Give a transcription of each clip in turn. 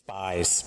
Spies.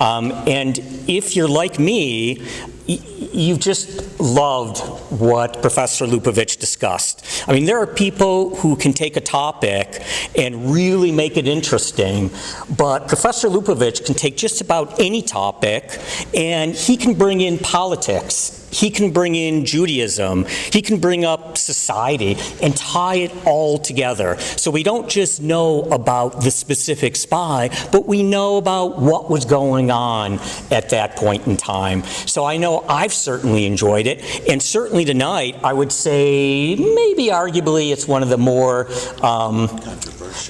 And if you're like me, you've just loved what Professor Lupovitch discussed. I mean, there are people who can take a topic and really make it interesting, but Professor Lupovitch can take just about any topic and he can bring in politics. He can bring in Judaism, he can bring up society and tie it all together. So we don't just know about the specific spy, but we know about what was going on at that point in time. So I know I've certainly enjoyed it, and certainly tonight I would say maybe arguably it's one of the more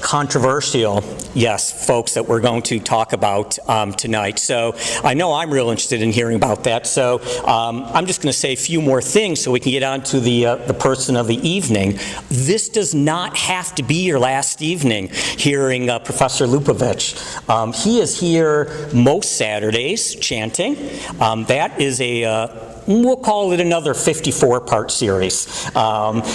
controversial, yes, folks that we're going to talk about tonight. So I know I'm real interested in hearing about that. So I'm just going to say a few more things so we can get on to the person of the evening. This does not have to be your last evening hearing Professor Lupovitch. He is here most Saturdays chanting. That is we'll call it another 54-part series.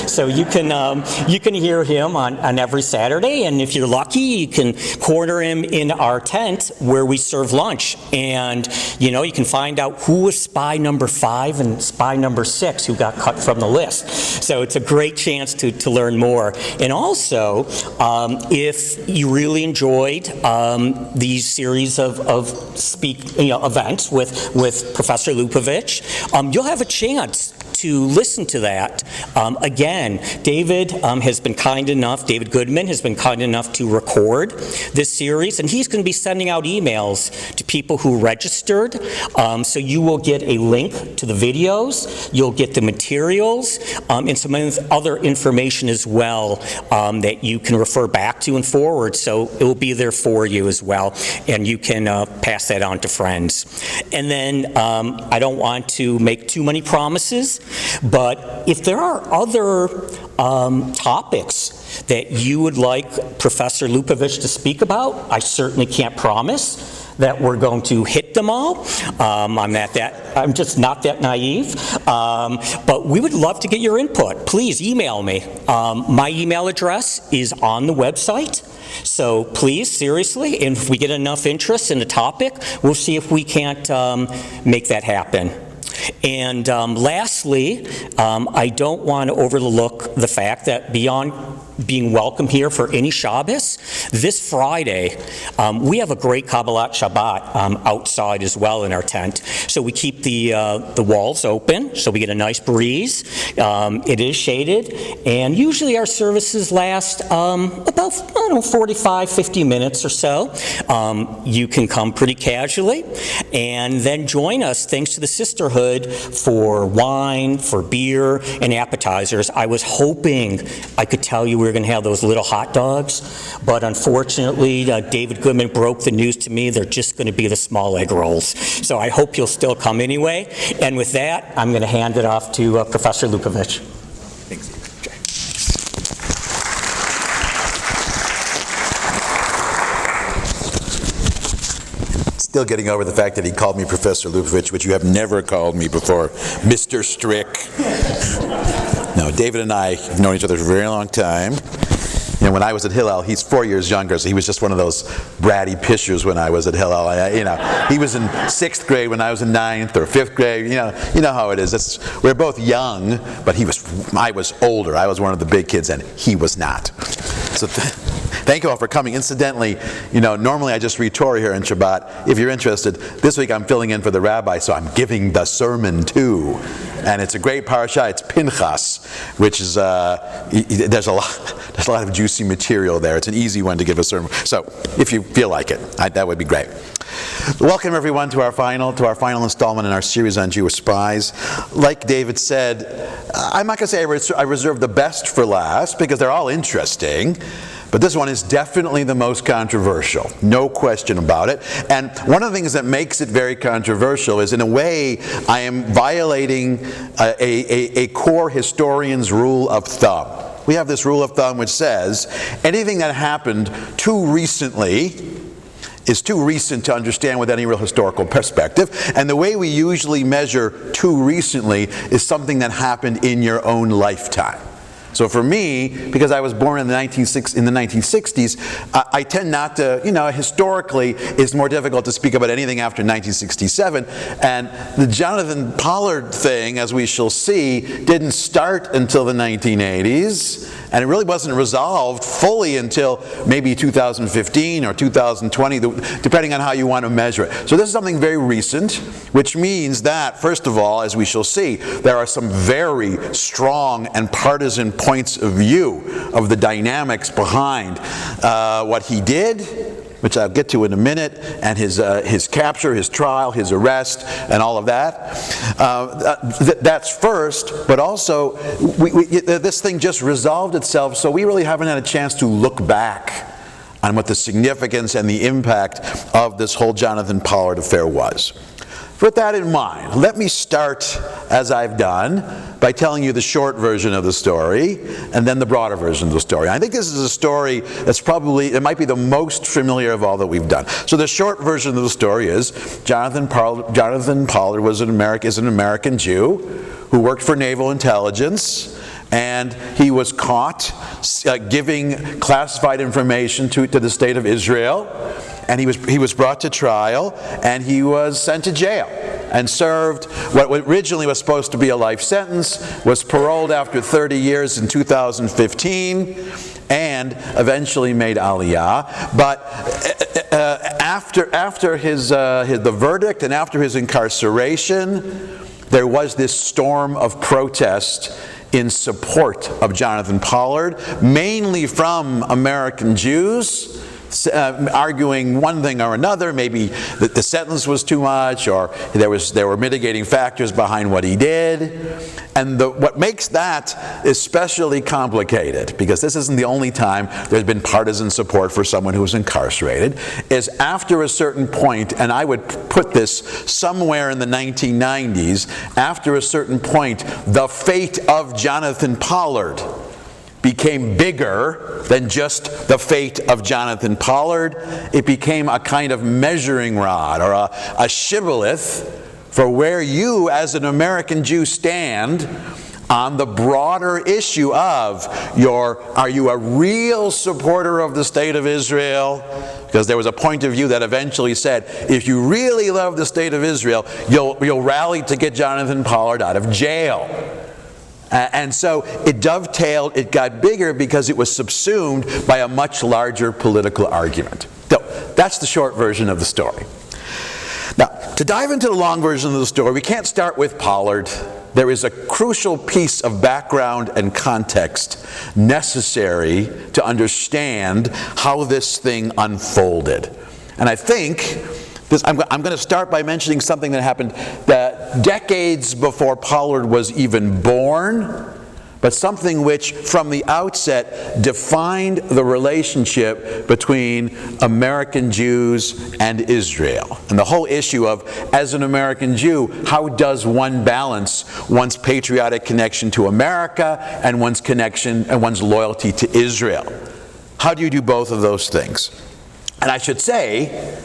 So you can hear him on every Saturday, and if you're lucky, you can corner him in our tent where we serve lunch. And you can find out who was spy number 5 and spy number 6 who got cut from the list. So it's a great chance to learn more. And also, if you really enjoyed these series of events with Professor Lupovitch, you'll have a chance to listen to that. Again, David Goodman has been kind enough to record this series, and he's going to be sending out emails to people who registered. So you will get a link to the videos, you'll get the materials, and some other information as well that you can refer back to and forward. So it will be there for you as well, and you can pass that on to friends. And then I don't want to make too many promises, but if there are other topics that you would like Professor Lupovitch to speak about, I certainly can't promise that we're going to hit them all. I'm just not that naive. But we would love to get your input. Please email me. My email address is on the website. So please, seriously, and if we get enough interest in the topic, we'll see if we can't make that happen. And lastly, I don't want to overlook the fact that beyond being welcome here for any Shabbos, this Friday, we have a great Kabbalat Shabbat outside as well in our tent. So we keep the walls open, so we get a nice breeze. It is shaded, and usually our services last about 45, 50 minutes or so. You can come pretty casually, and then join us, thanks to the Sisterhood, for wine, for beer, and appetizers. I was hoping I could tell you we were going to have those little hot dogs, but unfortunately, David Goodman broke the news to me. They're just going to be the small egg rolls. So I hope you'll still come anyway. And with that, I'm going to hand it off to Professor Lupovitch. Thanks. Still getting over the fact that he called me Professor Lupovitch, which you have never called me before, Mr. Strick. No, David and I have known each other for a very long time. When I was at Hillel, he's 4 years younger, so he was just one of those bratty pishers when I was at Hillel. He was in 6th grade when I was in 9th or 5th grade. You know how it is. We're both young, but I was older. I was one of the big kids, and he was not. So thank you all for coming. Incidentally, normally I just read Torah here in Shabbat. If you're interested, this week I'm filling in for the rabbi, so I'm giving the sermon too. And it's a great parasha. It's Pinchas, which is there's a lot of juicy material there. It's an easy one to give a sermon. So if you feel like it, that would be great. Welcome everyone to our final installment in our series on Jewish spies. Like David said, I'm not going to say I reserve the best for last because they're all interesting. But this one is definitely the most controversial, no question about it. And one of the things that makes it very controversial is, in a way, I am violating a core historian's rule of thumb. We have this rule of thumb which says anything that happened too recently is too recent to understand with any real historical perspective. And the way we usually measure too recently is something that happened in your own lifetime. So for me, because I was born in the 1960s, I tend not to, historically, it's more difficult to speak about anything after 1967. And the Jonathan Pollard thing, as we shall see, didn't start until the 1980s. And it really wasn't resolved fully until maybe 2015 or 2020, depending on how you want to measure it. So this is something very recent, which means that, first of all, as we shall see, there are some very strong and partisan points of view of the dynamics behind what he did, which I'll get to in a minute, and his capture, his trial, his arrest, and all of that. That's first, but also this thing just resolved itself, so we really haven't had a chance to look back on what the significance and the impact of this whole Jonathan Pollard affair was. With that in mind, let me start, as I've done, by telling you the short version of the story, and then the broader version of the story. I think this is a story that's it might be the most familiar of all that we've done. So the short version of the story is, Jonathan Pollard is an American Jew who worked for naval intelligence, and he was caught giving classified information to the state of Israel. And he was brought to trial, and he was sent to jail and served what originally was supposed to be a life sentence, was paroled after 30 years in 2015, and eventually made Aliyah. But after the verdict and after his incarceration, there was this storm of protest in support of Jonathan Pollard, mainly from American Jews, arguing one thing or another, maybe that the sentence was too much, or there were mitigating factors behind what he did. And what makes that especially complicated, because this isn't the only time there's been partisan support for someone who was incarcerated, is after a certain point, and I would put this somewhere in the 1990s, after a certain point, the fate of Jonathan Pollard became bigger than just the fate of Jonathan Pollard. It became a kind of measuring rod, or a shibboleth for where you as an American Jew stand on the broader issue of are you a real supporter of the state of Israel? Because there was a point of view that eventually said, if you really love the state of Israel, you'll rally to get Jonathan Pollard out of jail. And so it dovetailed, it got bigger because it was subsumed by a much larger political argument. So that's the short version of the story. Now, to dive into the long version of the story, we can't start with Pollard. There is a crucial piece of background and context necessary to understand how this thing unfolded. And I think I'm going to start by mentioning something that happened decades before Pollard was even born, but something which, from the outset, defined the relationship between American Jews and Israel. And the whole issue of, as an American Jew, how does one balance one's patriotic connection to America and one's connection and one's loyalty to Israel? How do you do both of those things? And I should say,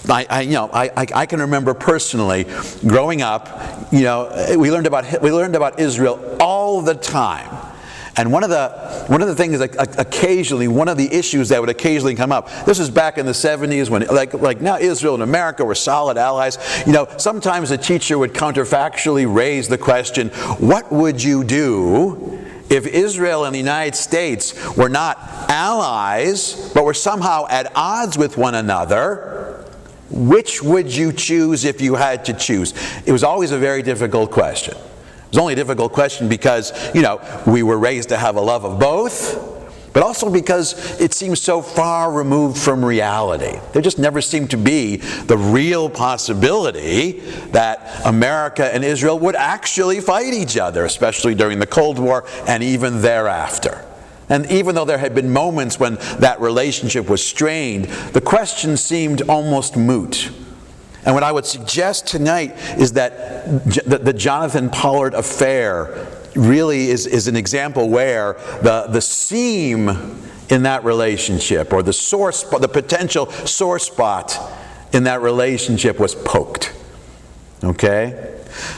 I can remember personally growing up. We learned about Israel all the time, and one of the things, occasionally, one of the issues that would occasionally come up. This was back in the 70s when, like now, Israel and America were solid allies. Sometimes a teacher would counterfactually raise the question, "What would you do if Israel and the United States were not allies, but were somehow at odds with one another? Which would you choose if you had to choose?" It was always a very difficult question. It was only a difficult question because, we were raised to have a love of both, but also because it seems so far removed from reality. There just never seemed to be the real possibility that America and Israel would actually fight each other, especially during the Cold War and even thereafter. And even though there had been moments when that relationship was strained, the question seemed almost moot. And what I would suggest tonight is that the Jonathan Pollard affair really is an example where the seam in that relationship, or the potential sore spot in that relationship, was poked. Okay?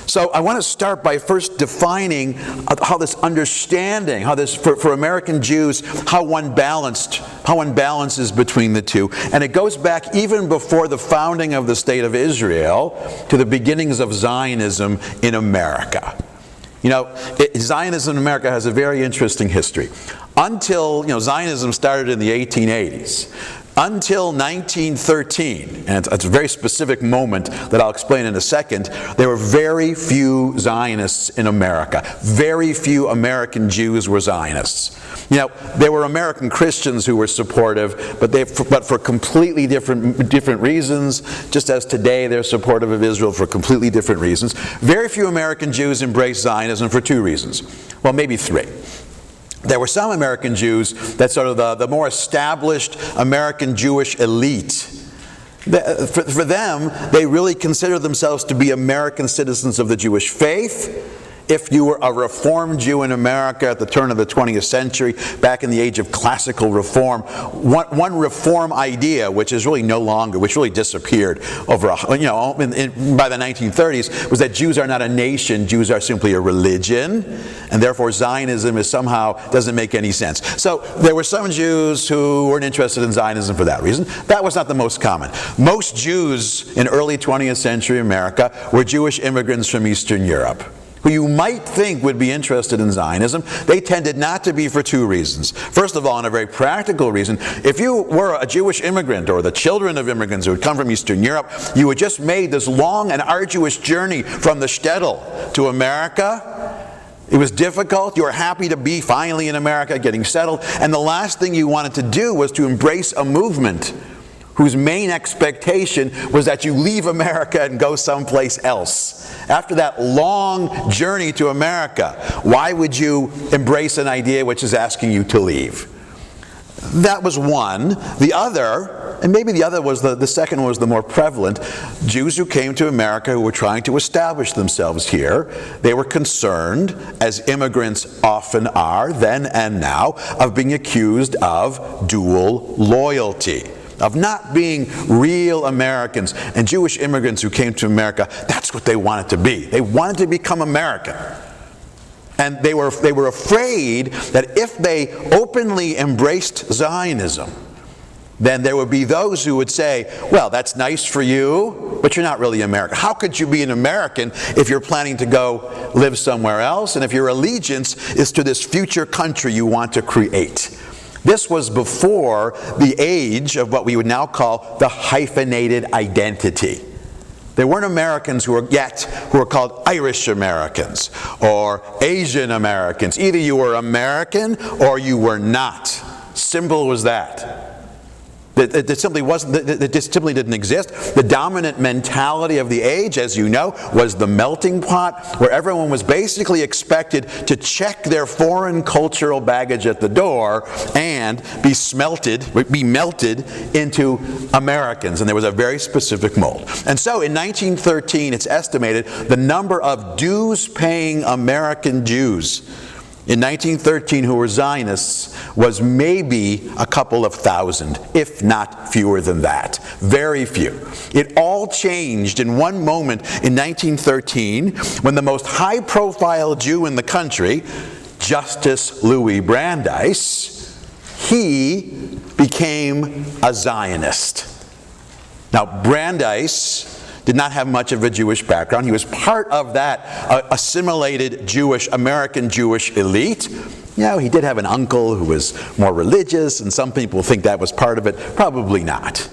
So I want to start by first defining how this understanding, how this, for American Jews, how one balances between the two. And it goes back even before the founding of the State of Israel to the beginnings of Zionism in America. You know, Zionism in America has a very interesting history. Until, Zionism started in the 1880s. Until 1913, and it's a very specific moment that I'll explain in a second, there were very few Zionists in America. Very few American Jews were Zionists. There were American Christians who were supportive, but for completely different reasons, just as today they're supportive of Israel for completely different reasons. Very few American Jews embraced Zionism for two reasons. Well, maybe three. There were some American Jews that sort of the more established American Jewish elite. For them, they really considered themselves to be American citizens of the Jewish faith. If you were a Reformed Jew in America at the turn of the 20th century, back in the age of classical reform, one reform idea, which is really no longer, which really disappeared over, by the 1930s, was that Jews are not a nation, Jews are simply a religion, and therefore Zionism is somehow doesn't make any sense. So there were some Jews who weren't interested in Zionism for that reason. That was not the most common. Most Jews in early 20th century America were Jewish immigrants from Eastern Europe, who you might think would be interested in Zionism. They tended not to be for two reasons. First of all, and a very practical reason, if you were a Jewish immigrant or the children of immigrants who had come from Eastern Europe, you had just made this long and arduous journey from the shtetl to America. It was difficult. You were happy to be finally in America, getting settled, and the last thing you wanted to do was to embrace a movement whose main expectation was that you leave America and go someplace else. After that long journey to America, why would you embrace an idea which is asking you to leave? That was one. The other, and maybe the other was the second was the more prevalent, Jews who came to America who were trying to establish themselves here, they were concerned, as immigrants often are, then and now, of being accused of dual loyalty, of not being real Americans. And Jewish immigrants who came to America, that's what they wanted to be. They wanted to become American. And they were afraid that if they openly embraced Zionism, then there would be those who would say, well, that's nice for you, but you're not really American. How could you be an American if you're planning to go live somewhere else, and if your allegiance is to this future country you want to create? This was before the age of what we would now call the hyphenated identity. There weren't Americans who were called Irish Americans or Asian Americans. Either you were American or you were not. Simple was that. It simply wasn't. It just simply didn't exist. The dominant mentality of the age, as you know, was the melting pot, where everyone was basically expected to check their foreign cultural baggage at the door and be melted into Americans. And there was a very specific mold. And so in 1913, it's estimated the number of dues-paying American Jews in 1913 who were Zionists was maybe a couple of thousand, if not fewer than that. Very few. It all changed in one moment in 1913 when the most high-profile Jew in the country, Justice Louis Brandeis, he became a Zionist. Now, Brandeis did not have much of a Jewish background. He was part of that assimilated American Jewish elite. He did have an uncle who was more religious, and some people think that was part of it. Probably not.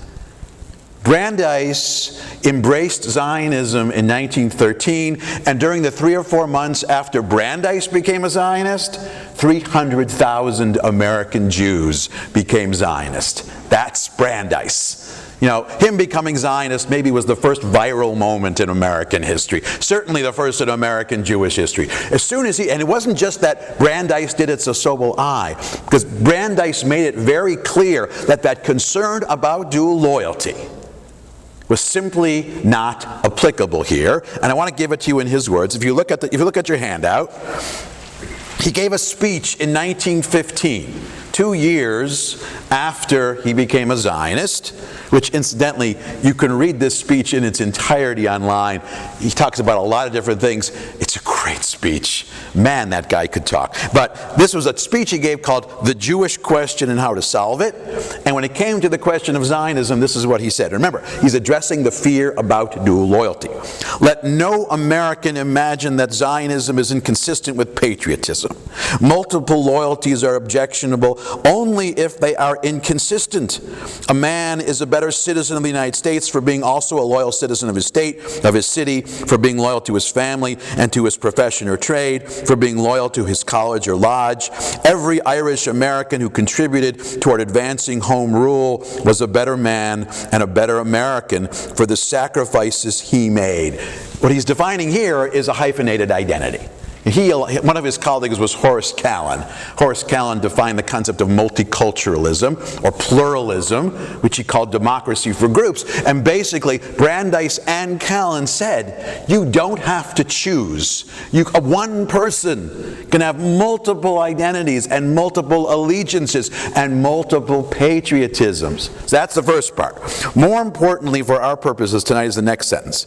Brandeis embraced Zionism in 1913, and during the 3 or 4 months after Brandeis became a Zionist, 300,000 American Jews became Zionist. That's Brandeis. Him becoming Zionist maybe was the first viral moment in American history. Certainly the first in American Jewish history. As soon as and it wasn't just that Brandeis did it so will I, because Brandeis made it very clear that concern about dual loyalty was simply not applicable here. And I want to give it to you in his words. If you look at your handout, he gave a speech in 1915 2 years after he became a Zionist, which incidentally, you can read this speech in its entirety online. He talks about a lot of different things. It's a great speech. Man, that guy could talk. But this was a speech he gave called The Jewish Question and How to Solve It. And when it came to the question of Zionism, this is what he said. Remember, he's addressing the fear about dual loyalty. Let no American imagine that Zionism is inconsistent with patriotism. Multiple loyalties are objectionable only if they are inconsistent. A man is a better citizen of the United States for being also a loyal citizen of his state, of his city, for being loyal to his family and to his profession or trade, for being loyal to his college or lodge. Every Irish American who contributed toward advancing home rule was a better man and a better American for the sacrifices he made. What he's defining here is a hyphenated identity. One of his colleagues was Horace Callan. Horace Callan defined the concept of multiculturalism, or pluralism, which he called democracy for groups. And basically, Brandeis and Callan said, you don't have to choose. One person can have multiple identities and multiple allegiances and multiple patriotisms. So that's the first part. More importantly for our purposes tonight is the next sentence.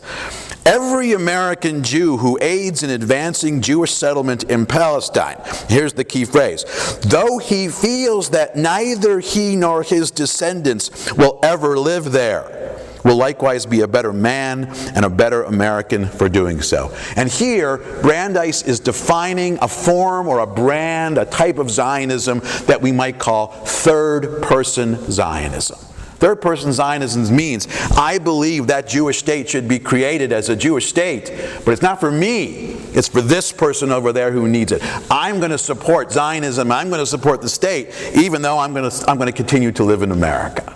Every American Jew who aids in advancing Jewish settlement in Palestine, here's the key phrase, though he feels that neither he nor his descendants will ever live there, will likewise be a better man and a better American for doing so. And here, Brandeis is defining a form or a brand, a type of Zionism that we might call third-person Zionism. Third-person Zionism means I believe that Jewish state should be created as a Jewish state, but it's not for me. It's for this person over there who needs it. I'm going to support Zionism. I'm going to support the state, even though I'm going to continue to live in America.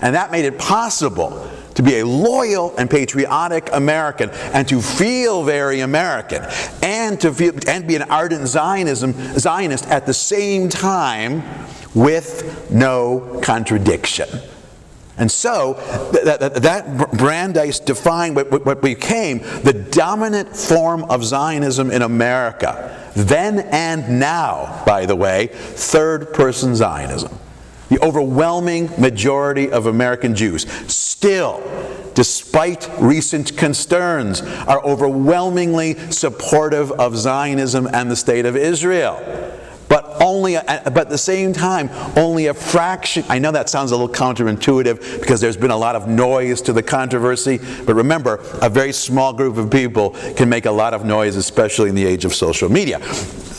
And that made it possible to be a loyal and patriotic American and to feel very American and to be an ardent Zionist at the same time with no contradiction. And so that Brandeis defined what became the dominant form of Zionism in America. Then and now, by the way, third-person Zionism. The overwhelming majority of American Jews still, despite recent concerns, are overwhelmingly supportive of Zionism and the State of Israel. But at the same time, only a fraction. I know that sounds a little counterintuitive because there's been a lot of noise to the controversy, but remember, a very small group of people can make a lot of noise, especially in the age of social media.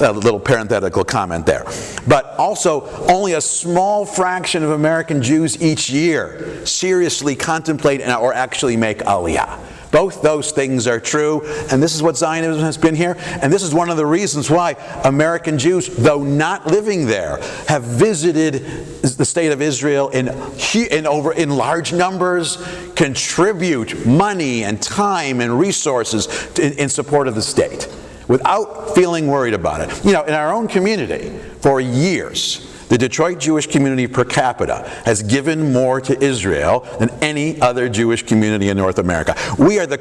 A little parenthetical comment there. But also, only a small fraction of American Jews each year seriously contemplate or actually make Aliyah. Both those things are true, and this is what Zionism has been here, and this is one of the reasons why American Jews, though not living there, have visited the State of Israel in large numbers, contribute money and time and resources in support of the state, without feeling worried about it. You know, in our own community, for years, the Detroit Jewish community per capita has given more to Israel than any other Jewish community in North America. We are the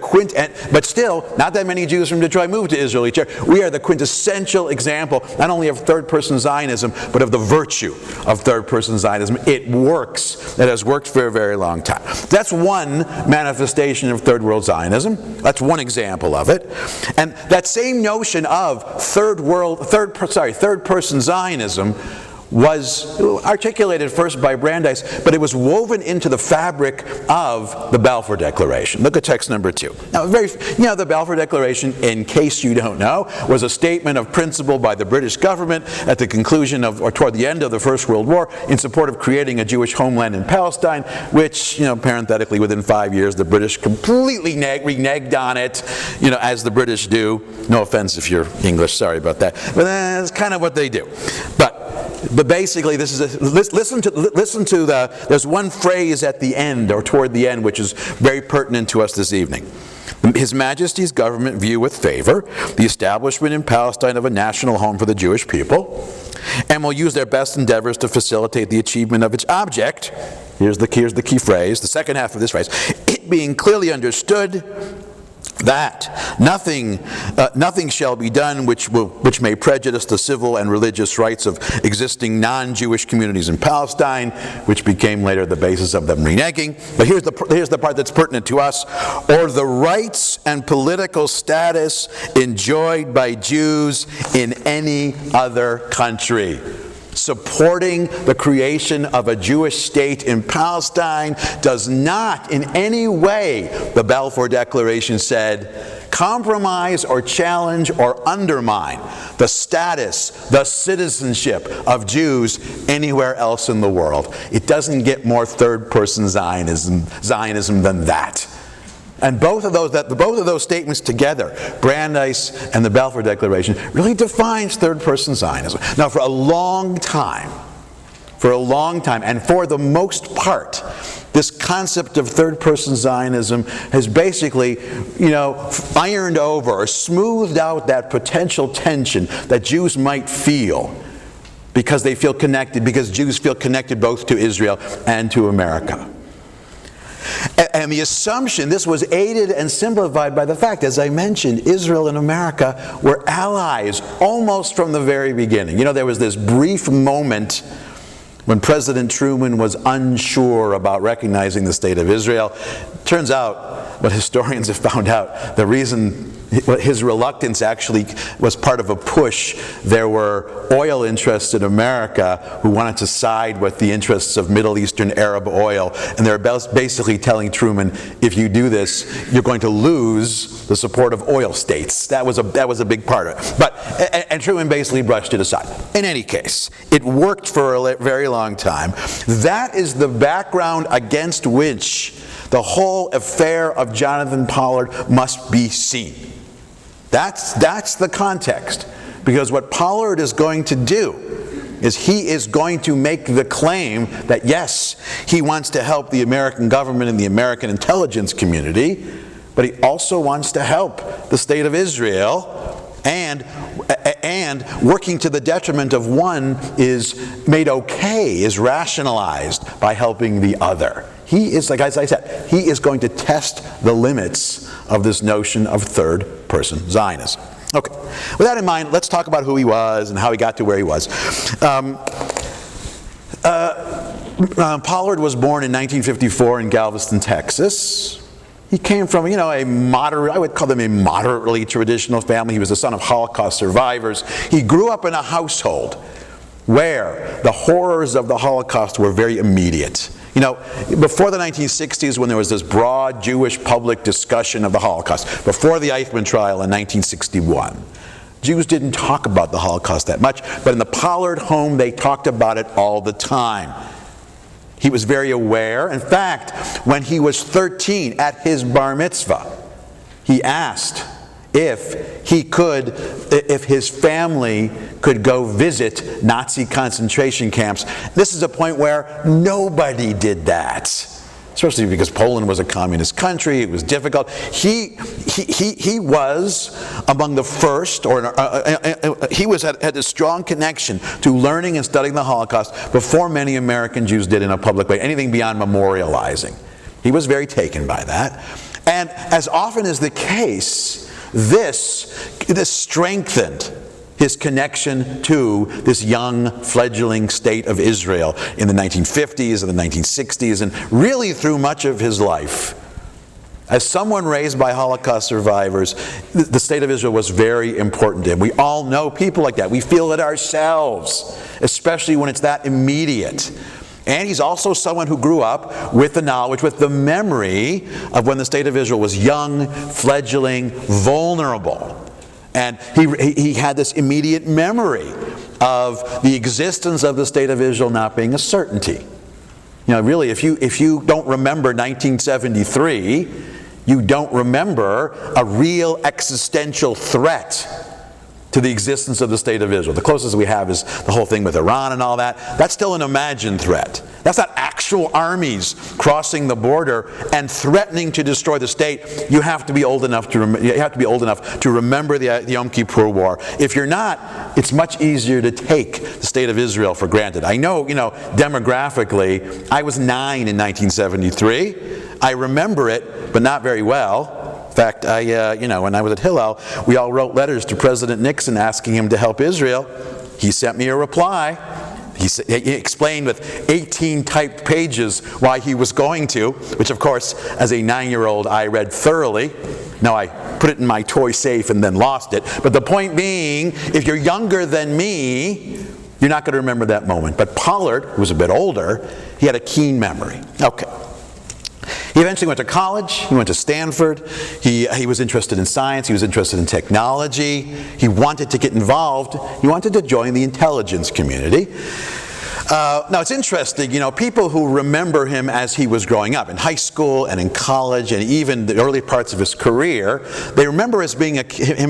but still, not that many Jews from Detroit moved to Israel each year. We are the quintessential example, not only of third-person Zionism, but of the virtue of third-person Zionism. It works. It has worked for a very long time. That's one manifestation of third-world Zionism. That's one example of it. And that same notion of third-person Zionism was articulated first by Brandeis, but it was woven into the fabric of the Balfour Declaration. Look at text number 2. Now, the Balfour Declaration, in case you don't know, was a statement of principle by the British government at the conclusion of, or toward the end of the First World War, in support of creating a Jewish homeland in Palestine, which, parenthetically, within 5 years, the British completely reneged on it, as the British do. No offense if you're English, sorry about that. But that's kind of what they do. But basically, listen to there's one phrase at the end, or toward the end, which is very pertinent to us this evening. His Majesty's government view with favor the establishment in Palestine of a national home for the Jewish people, and will use their best endeavors to facilitate the achievement of its object. Here's the key phrase, the second half of this phrase. It being clearly understood that nothing shall be done which may prejudice the civil and religious rights of existing non-Jewish communities in Palestine, which became later the basis of them reneging. But here's the part that's pertinent to us: or the rights and political status enjoyed by Jews in any other country. Supporting the creation of a Jewish state in Palestine does not in any way, the Balfour Declaration said, compromise or challenge or undermine the status, the citizenship of Jews anywhere else in the world. It doesn't get more third-person Zionism than that. And both of those statements together, Brandeis and the Balfour Declaration, really defines third-person Zionism. Now, for a long time, and for the most part, this concept of third-person Zionism has basically, ironed over or smoothed out that potential tension that Jews might feel because Jews feel connected both to Israel and to America. And the assumption, this was aided and simplified by the fact, as I mentioned, Israel and America were allies almost from the very beginning. There was this brief moment when President Truman was unsure about recognizing the State of Israel. Turns out, what historians have found out, the reason his reluctance actually was part of a push. There were oil interests in America who wanted to side with the interests of Middle Eastern Arab oil, and they're basically telling Truman, if you do this, you're going to lose the support of oil states. That was a big part of it. And Truman basically brushed it aside. In any case, it worked for a very long time. That is the background against which the whole affair of Jonathan Pollard must be seen. That's the context. Because what Pollard is going to do is he is going to make the claim that, yes, he wants to help the American government and the American intelligence community, but he also wants to help the State of Israel, and working to the detriment of one is made okay, is rationalized by helping the other. He is, like as I said, he is going to test the limits of this notion of third-person Zionism. Okay, with that in mind, let's talk about who he was and how he got to where he was. Pollard was born in 1954 in Galveston, Texas. He came from, a moderate, I would call them a moderately traditional family. He was the son of Holocaust survivors. He grew up in a household where the horrors of the Holocaust were very immediate. Before the 1960s, when there was this broad Jewish public discussion of the Holocaust, before the Eichmann trial in 1961, Jews didn't talk about the Holocaust that much, but in the Pollard home, they talked about it all the time. He was very aware. In fact, when he was 13 at his bar mitzvah, he asked if his family could go visit Nazi concentration camps. This is a point where nobody did that, especially because Poland was a communist country. It was difficult. He was among the first, had a strong connection to learning and studying the Holocaust before many American Jews did in a public way, anything beyond memorializing. He was very taken by that. And as often is the case, this strengthened his connection to this young, fledgling state of Israel in the 1950s and the 1960s, and really through much of his life. As someone raised by Holocaust survivors, the state of Israel was very important to him. We all know people like that. We feel it ourselves, especially when it's that immediate. And he's also someone who grew up with the knowledge, with the memory of when the state of Israel was young, fledgling, vulnerable. And he had this immediate memory of the existence of the State of Israel not being a certainty. Really, if you don't remember 1973, you don't remember a real existential threat to the existence of the State of Israel. The closest we have is the whole thing with Iran and all that. That's still an imagined threat. That's not actual armies crossing the border and threatening to destroy the state. You have to be old enough to remember the Yom Kippur War. If you're not, it's much easier to take the State of Israel for granted. I know, demographically, I was 9 in 1973. I remember it, but not very well. fact, when I was at Hillel, we all wrote letters to President Nixon asking him to help Israel. He sent me a reply. He explained with 18 typed pages why he was going to, which of course, as a 9-year-old, I read thoroughly. Now I put it in my toy safe and then lost it. But the point being, if you're younger than me, you're not going to remember that moment. But Pollard, who was a bit older, he had a keen memory. Okay. He eventually went to college. He went to Stanford. He was interested in science. He was interested in technology. He wanted to get involved. He wanted to join the intelligence community. Now, it's interesting, people who remember him as he was growing up, in high school and in college and even the early parts of his career, they remember him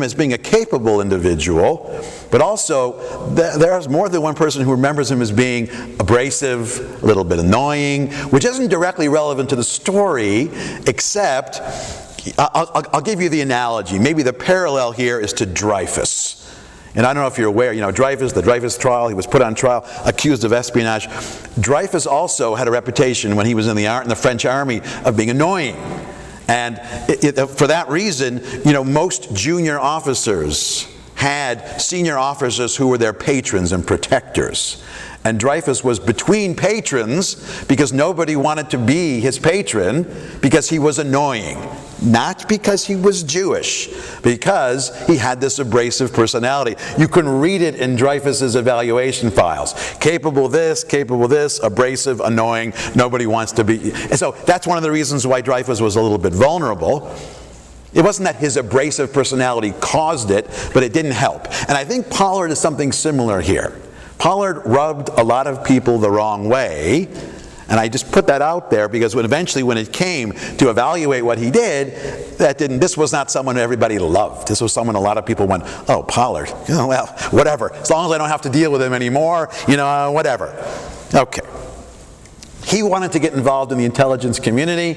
as being a capable individual, but also there's more than one person who remembers him as being abrasive, a little bit annoying, which isn't directly relevant to the story, except, I'll give you the analogy. Maybe the parallel here is to Dreyfus. And I don't know if you're aware, Dreyfus, the Dreyfus trial, he was put on trial, accused of espionage. Dreyfus also had a reputation when he was in the French army of being annoying. And for that reason, most junior officers had senior officers who were their patrons and protectors. And Dreyfus was between patrons because nobody wanted to be his patron because he was annoying. Not because he was Jewish, because he had this abrasive personality. You can read it in Dreyfus's evaluation files. Capable this, abrasive, annoying, nobody wants to be. And so that's one of the reasons why Dreyfus was a little bit vulnerable. It wasn't that his abrasive personality caused it, but it didn't help. And I think Pollard is something similar here. Pollard rubbed a lot of people the wrong way, and I just put that out there because eventually when it came to evaluate what he did, this was not someone everybody loved. This was someone a lot of people went, oh, Pollard, well, whatever. As long as I don't have to deal with him anymore, whatever. Okay. He wanted to get involved in the intelligence community.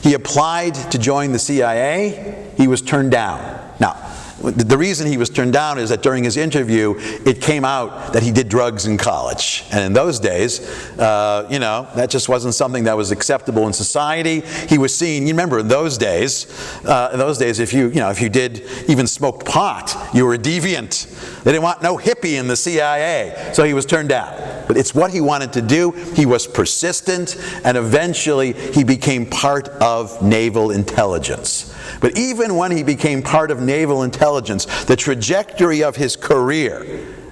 He applied to join the CIA. He was turned down. Now, the reason he was turned down is that during his interview, it came out that he did drugs in college. And in those days, that just wasn't something that was acceptable in society. He was seen, you remember in those days, if you did even smoked pot, you were a deviant. They didn't want no hippie in the CIA. So he was turned down. But it's what he wanted to do. He was persistent, and eventually he became part of naval intelligence. But even when he became part of naval intelligence, the trajectory of his career,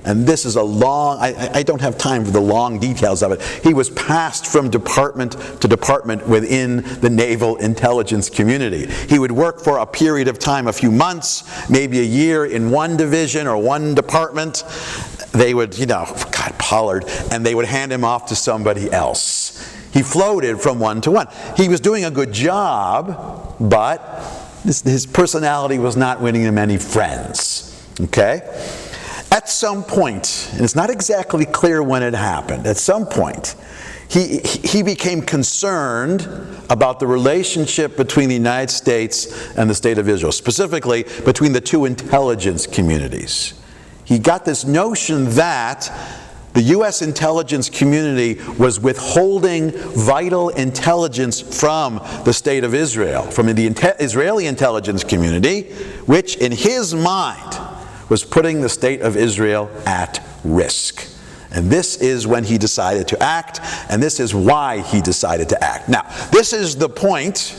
and this is a long, I don't have time for the long details of it, he was passed from department to department within the naval intelligence community. He would work for a period of time, a few months, maybe a year in one division or one department. They would, Pollard, and they would hand him off to somebody else. He floated from one to one. He was doing a good job, but his personality was not winning him any friends. Okay? At some point, and it's not exactly clear when it happened, at some point, he became concerned about the relationship between the United States and the State of Israel, specifically between the two intelligence communities. He got this notion that the U.S. intelligence community was withholding vital intelligence from the State of Israel, from the Israeli intelligence community, which in his mind was putting the State of Israel at risk. And this is when he decided to act, and this is why he decided to act. Now, this is the point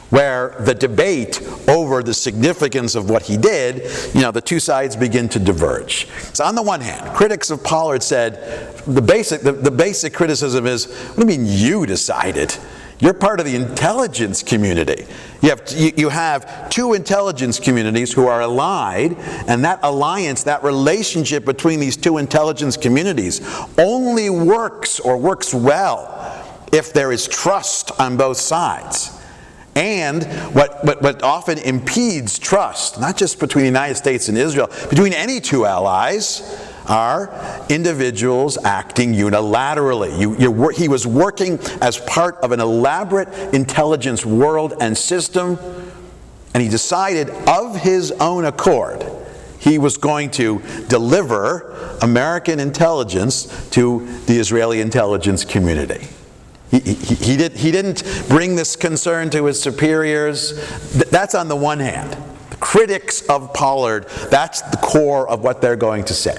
where the debate over the significance of what he did, the two sides begin to diverge. So on the one hand, critics of Pollard said, the basic criticism is, what do you mean you decided? You're part of the intelligence community. You have two intelligence communities who are allied, and that alliance, that relationship between these two intelligence communities only works well if there is trust on both sides. And what often impedes trust, not just between the United States and Israel, between any two allies, are individuals acting unilaterally. He was working as part of an elaborate intelligence world and system, and he decided of his own accord he was going to deliver American intelligence to the Israeli intelligence community. He didn't bring this concern to his superiors. That's on the one hand. The critics of Pollard, that's the core of what they're going to say.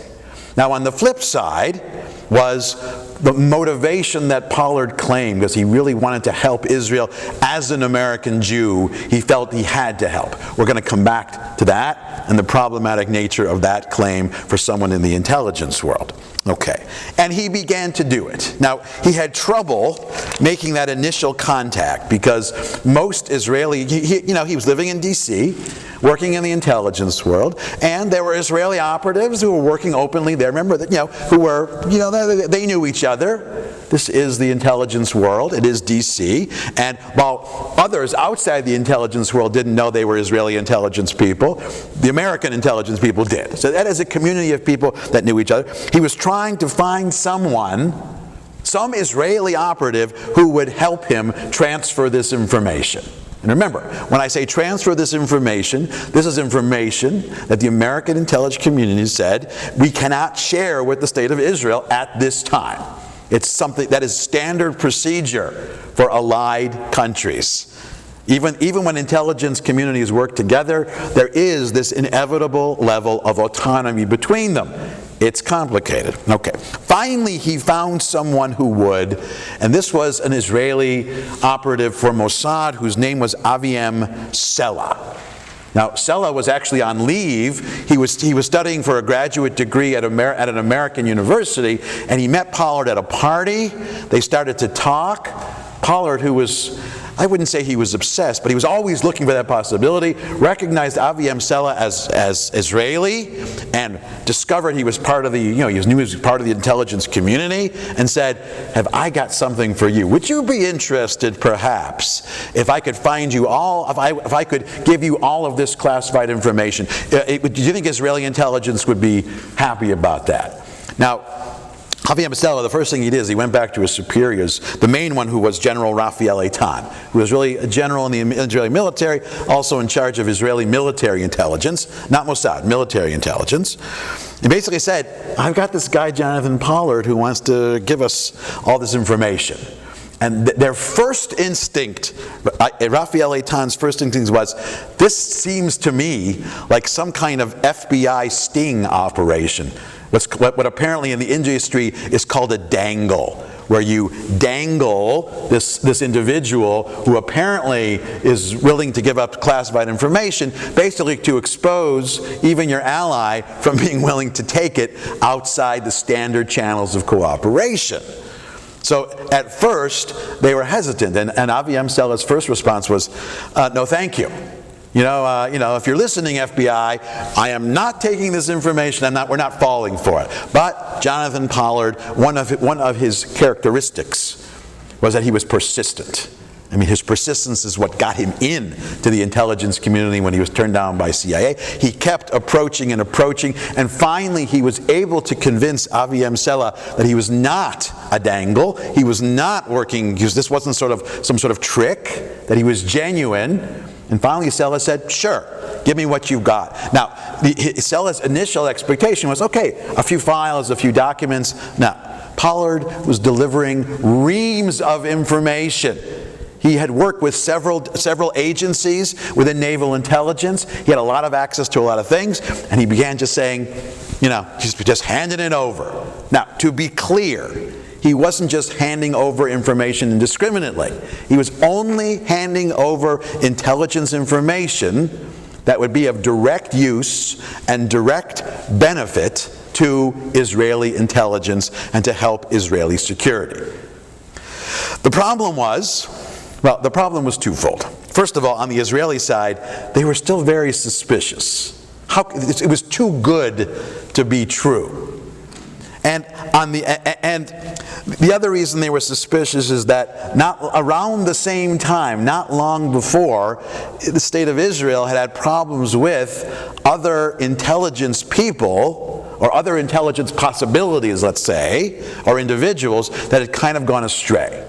Now, on the flip side was the motivation that Pollard claimed, because he really wanted to help Israel. As an American Jew, he felt he had to help. We're going to come back to that and the problematic nature of that claim for someone in the intelligence world. Okay, and he began to do it. Now, he had trouble making that initial contact because most Israeli, he was living in D.C., working in the intelligence world, and there were Israeli operatives who were working openly there. Remember that, who were, they knew each other. This is the intelligence world. It is D.C. And while others outside the intelligence world didn't know they were Israeli intelligence people, the American intelligence people did. So that is a community of people that knew each other. He was trying to find some Israeli operative who would help him transfer this information. And remember, when I say transfer this information is information that the American intelligence community said we cannot share with the state of Israel at this time. It's something that is standard procedure for allied countries. Even when intelligence communities work together, there is this inevitable level of autonomy between them. It's complicated. Okay. Finally, he found someone who would, and this was an Israeli operative for Mossad whose name was Aviam Sella. Now, Sella was actually on leave. He was studying for a graduate degree at an American university, and he met Pollard at a party. They started to talk. Pollard, who was, I wouldn't say he was obsessed, but he was always looking for that possibility, recognized Aviam Sella as Israeli, and discovered he was part of the, he knew he was part of the intelligence community, and said, have I got something for you? Would you be interested, perhaps, if I could find you all, if I could give you all of this classified information? Do you think Israeli intelligence would be happy about that? Now, Aviam Sella, the first thing he did is he went back to his superiors, the main one who was General Raphael Eitan, who was really a general in the Israeli military, also in charge of Israeli military intelligence, not Mossad, military intelligence. He basically said, I've got this guy, Jonathan Pollard, who wants to give us all this information. And their first instinct, Raphael Eitan's first instinct was, this seems to me like some kind of FBI sting operation. What apparently in the industry is called a dangle, where you dangle this individual who apparently is willing to give up classified information, basically to expose even your ally from being willing to take it outside the standard channels of cooperation. So at first, they were hesitant, and Aviam Sella's first response was, no thank you. If you're listening, FBI, I am not taking this information. We're not falling for it. But Jonathan Pollard, one of his characteristics was that he was persistent. I mean, his persistence is what got him in to the intelligence community when he was turned down by CIA. He kept approaching, and finally he was able to convince Aviam Sella that he was not a dangle. He was not working. This wasn't some sort of trick. That he was genuine. And finally, Sella said, sure, give me what you've got. Now, Sella's initial expectation was, okay, a few files, a few documents. Now, Pollard was delivering reams of information. He had worked with several agencies within naval intelligence. He had a lot of access to a lot of things, and he began just saying, just handing it over. Now, to be clear, he wasn't just handing over information indiscriminately. He was only handing over intelligence information that would be of direct use and direct benefit to Israeli intelligence and to help Israeli security. The problem was twofold. First of all, on the Israeli side, they were still very suspicious. It was too good to be true. And the other reason they were suspicious is that around the same time, not long before, the state of Israel had problems with other intelligence people, or other intelligence possibilities, let's say, or individuals that had kind of gone astray.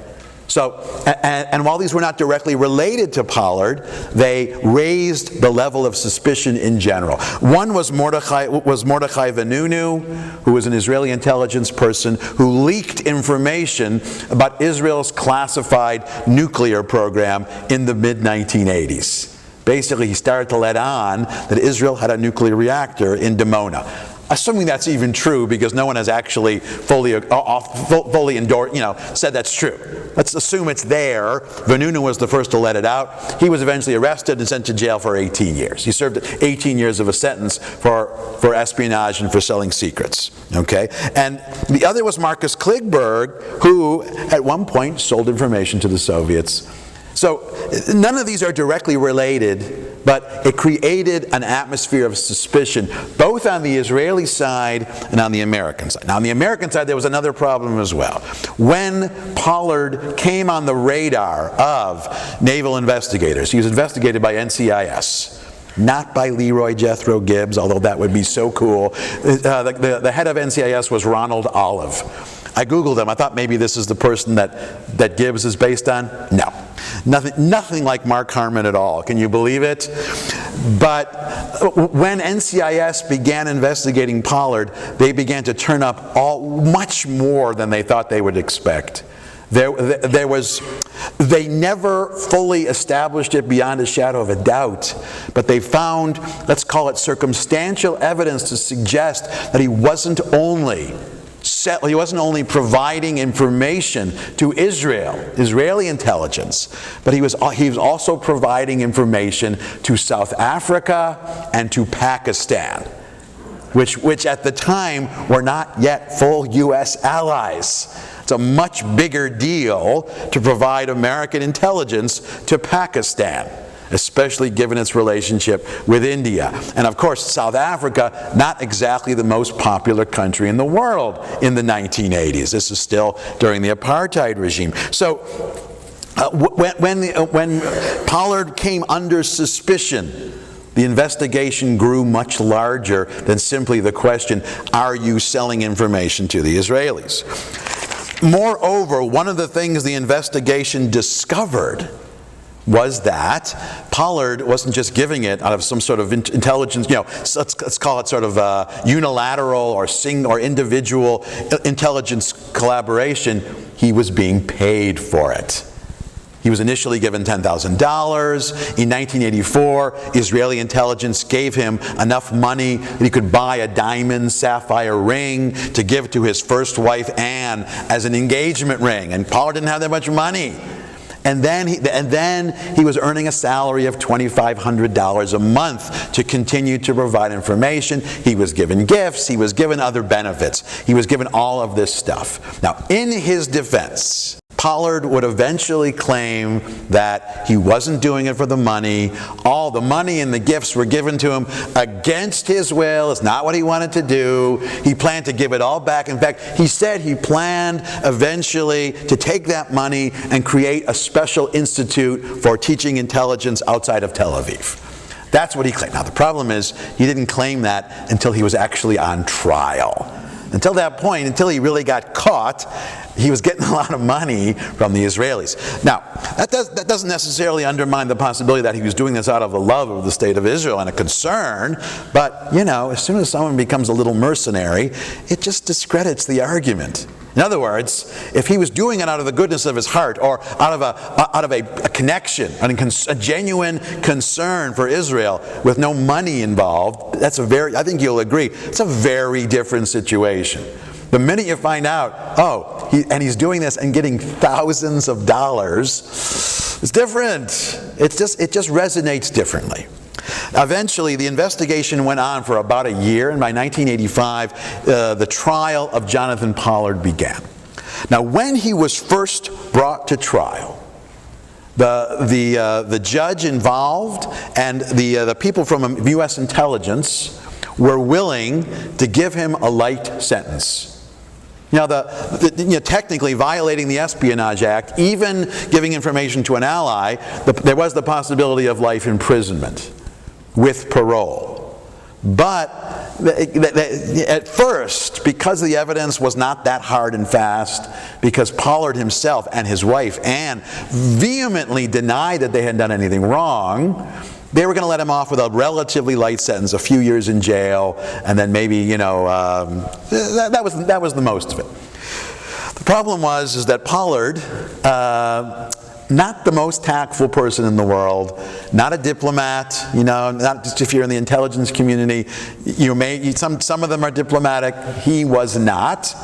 So, and while these were not directly related to Pollard, they raised the level of suspicion in general. One was Mordechai Venunu, who was an Israeli intelligence person who leaked information about Israel's classified nuclear program in the mid-1980s. Basically, he started to let on that Israel had a nuclear reactor in Dimona. Assuming that's even true, because no one has actually fully endorsed, said that's true. Let's assume it's there. Venunu was the first to let it out. He was eventually arrested and sent to jail for 18 years. He served 18 years of a sentence for espionage and for selling secrets. Okay? And the other was Marcus Kligberg, who at one point sold information to the Soviets. So none of these are directly related, but it created an atmosphere of suspicion, both on the Israeli side and on the American side. Now, on the American side, there was another problem as well. When Pollard came on the radar of naval investigators, he was investigated by NCIS. Not by Leroy Jethro Gibbs, although that would be so cool. The head of NCIS was Ronald Olive. I Googled him. I thought maybe this is the person that Gibbs is based on. No. Nothing like Mark Harmon at all. Can you believe it? But when NCIS began investigating Pollard, they began to turn up much more than they thought they would expect. They never fully established it beyond a shadow of a doubt, but they found, let's call it circumstantial evidence to suggest that he wasn't only providing information to Israeli intelligence, but he was also providing information to South Africa and to Pakistan, which at the time were not yet full U.S. allies. It's a much bigger deal to provide American intelligence to Pakistan, especially given its relationship with India. And of course, South Africa, not exactly the most popular country in the world in the 1980s. This is still during the apartheid regime. So when Pollard came under suspicion, the investigation grew much larger than simply the question, are you selling information to the Israelis? Moreover, one of the things the investigation discovered was that Pollard wasn't just giving it out of some sort of intelligence, let's call it sort of unilateral or individual intelligence collaboration. He was being paid for it. He was initially given $10,000. In 1984, Israeli intelligence gave him enough money that he could buy a diamond sapphire ring to give to his first wife, Anne, as an engagement ring. And Pollard didn't have that much money. And then he was earning a salary of $2,500 a month to continue to provide information. He was given gifts. He was given other benefits. He was given all of this stuff. Now, in his defense, Pollard would eventually claim that he wasn't doing it for the money. All the money and the gifts were given to him against his will. It's not what he wanted to do. He planned to give it all back. In fact, he said he planned eventually to take that money and create a special institute for teaching intelligence outside of Tel Aviv. That's what he claimed. Now, the problem is he didn't claim that until he was actually on trial. Until that point, until he really got caught, he was getting a lot of money from the Israelis. Now, that doesn't necessarily undermine the possibility that he was doing this out of a love of the state of Israel and a concern, but, as soon as someone becomes a little mercenary, it just discredits the argument. In other words, if he was doing it out of the goodness of his heart or out of a connection, a genuine concern for Israel with no money involved, I think you'll agree, it's a very different situation. The minute you find out, he's doing this and getting thousands of dollars, it's different. It just resonates differently. Eventually, the investigation went on for about a year, and by 1985, the trial of Jonathan Pollard began. Now, when he was first brought to trial, the judge involved and the people from U.S. intelligence were willing to give him a light sentence. Technically violating the Espionage Act, even giving information to an ally, there was the possibility of life imprisonment with parole. But at first, because the evidence was not that hard and fast, because Pollard himself and his wife, Anne, vehemently denied that they had done anything wrong, they were going to let him off with a relatively light sentence, a few years in jail, and then maybe, that was the most of it. The problem is that Pollard, not the most tactful person in the world, not a diplomat, not just if you're in the intelligence community, some of them are diplomatic, he was not.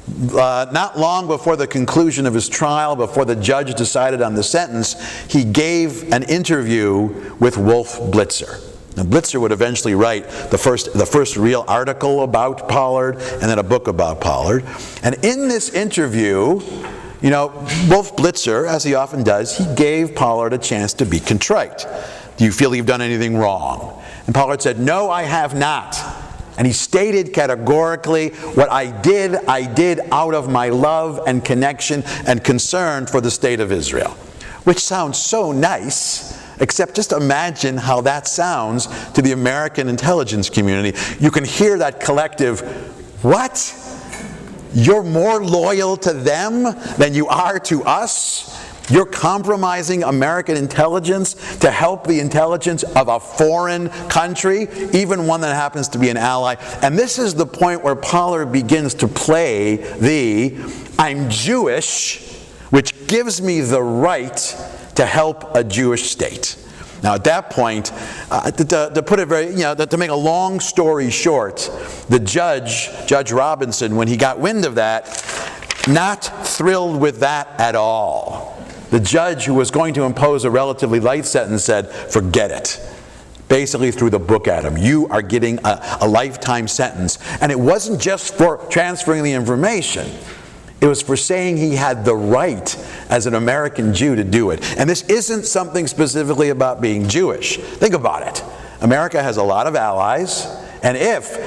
Not long before the conclusion of his trial, before the judge decided on the sentence, he gave an interview with Wolf Blitzer. Now, Blitzer would eventually write the first real article about Pollard and then a book about Pollard. And in this interview, Wolf Blitzer, as he often does, he gave Pollard a chance to be contrite. Do you feel you've done anything wrong? And Pollard said, "No, I have not." And he stated categorically, "What I did out of my love and connection and concern for the state of Israel." Which sounds so nice, except just imagine how that sounds to the American intelligence community. You can hear that collective, "What? You're more loyal to them than you are to us? You're compromising American intelligence to help the intelligence of a foreign country, even one that happens to be an ally." And this is the point where Pollard begins to play the "I'm Jewish," which gives me the right to help a Jewish state. Now, at that point, to put it to make a long story short, the Judge Robinson, when he got wind of that, not thrilled with that at all. The judge, who was going to impose a relatively light sentence, said, "Forget it." Basically threw the book at him. "You are getting a lifetime sentence." And it wasn't just for transferring the information. It was for saying he had the right as an American Jew to do it. And this isn't something specifically about being Jewish. Think about it. America has a lot of allies, and if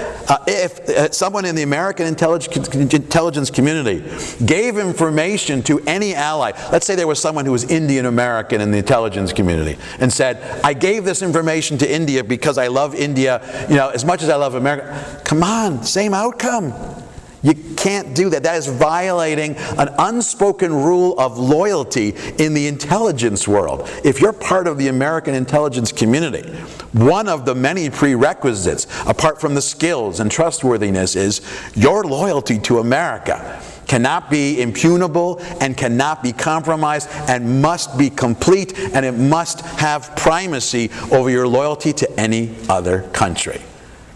someone in the American intelligence community gave information to any ally, let's say there was someone who was Indian American in the intelligence community, and said, "I gave this information to India because I love India, as much as I love America." Come on, same outcome. You can't do that. That is violating an unspoken rule of loyalty in the intelligence world. If you're part of the American intelligence community, one of the many prerequisites, apart from the skills and trustworthiness, is your loyalty to America cannot be impugnable and cannot be compromised and must be complete, and it must have primacy over your loyalty to any other country.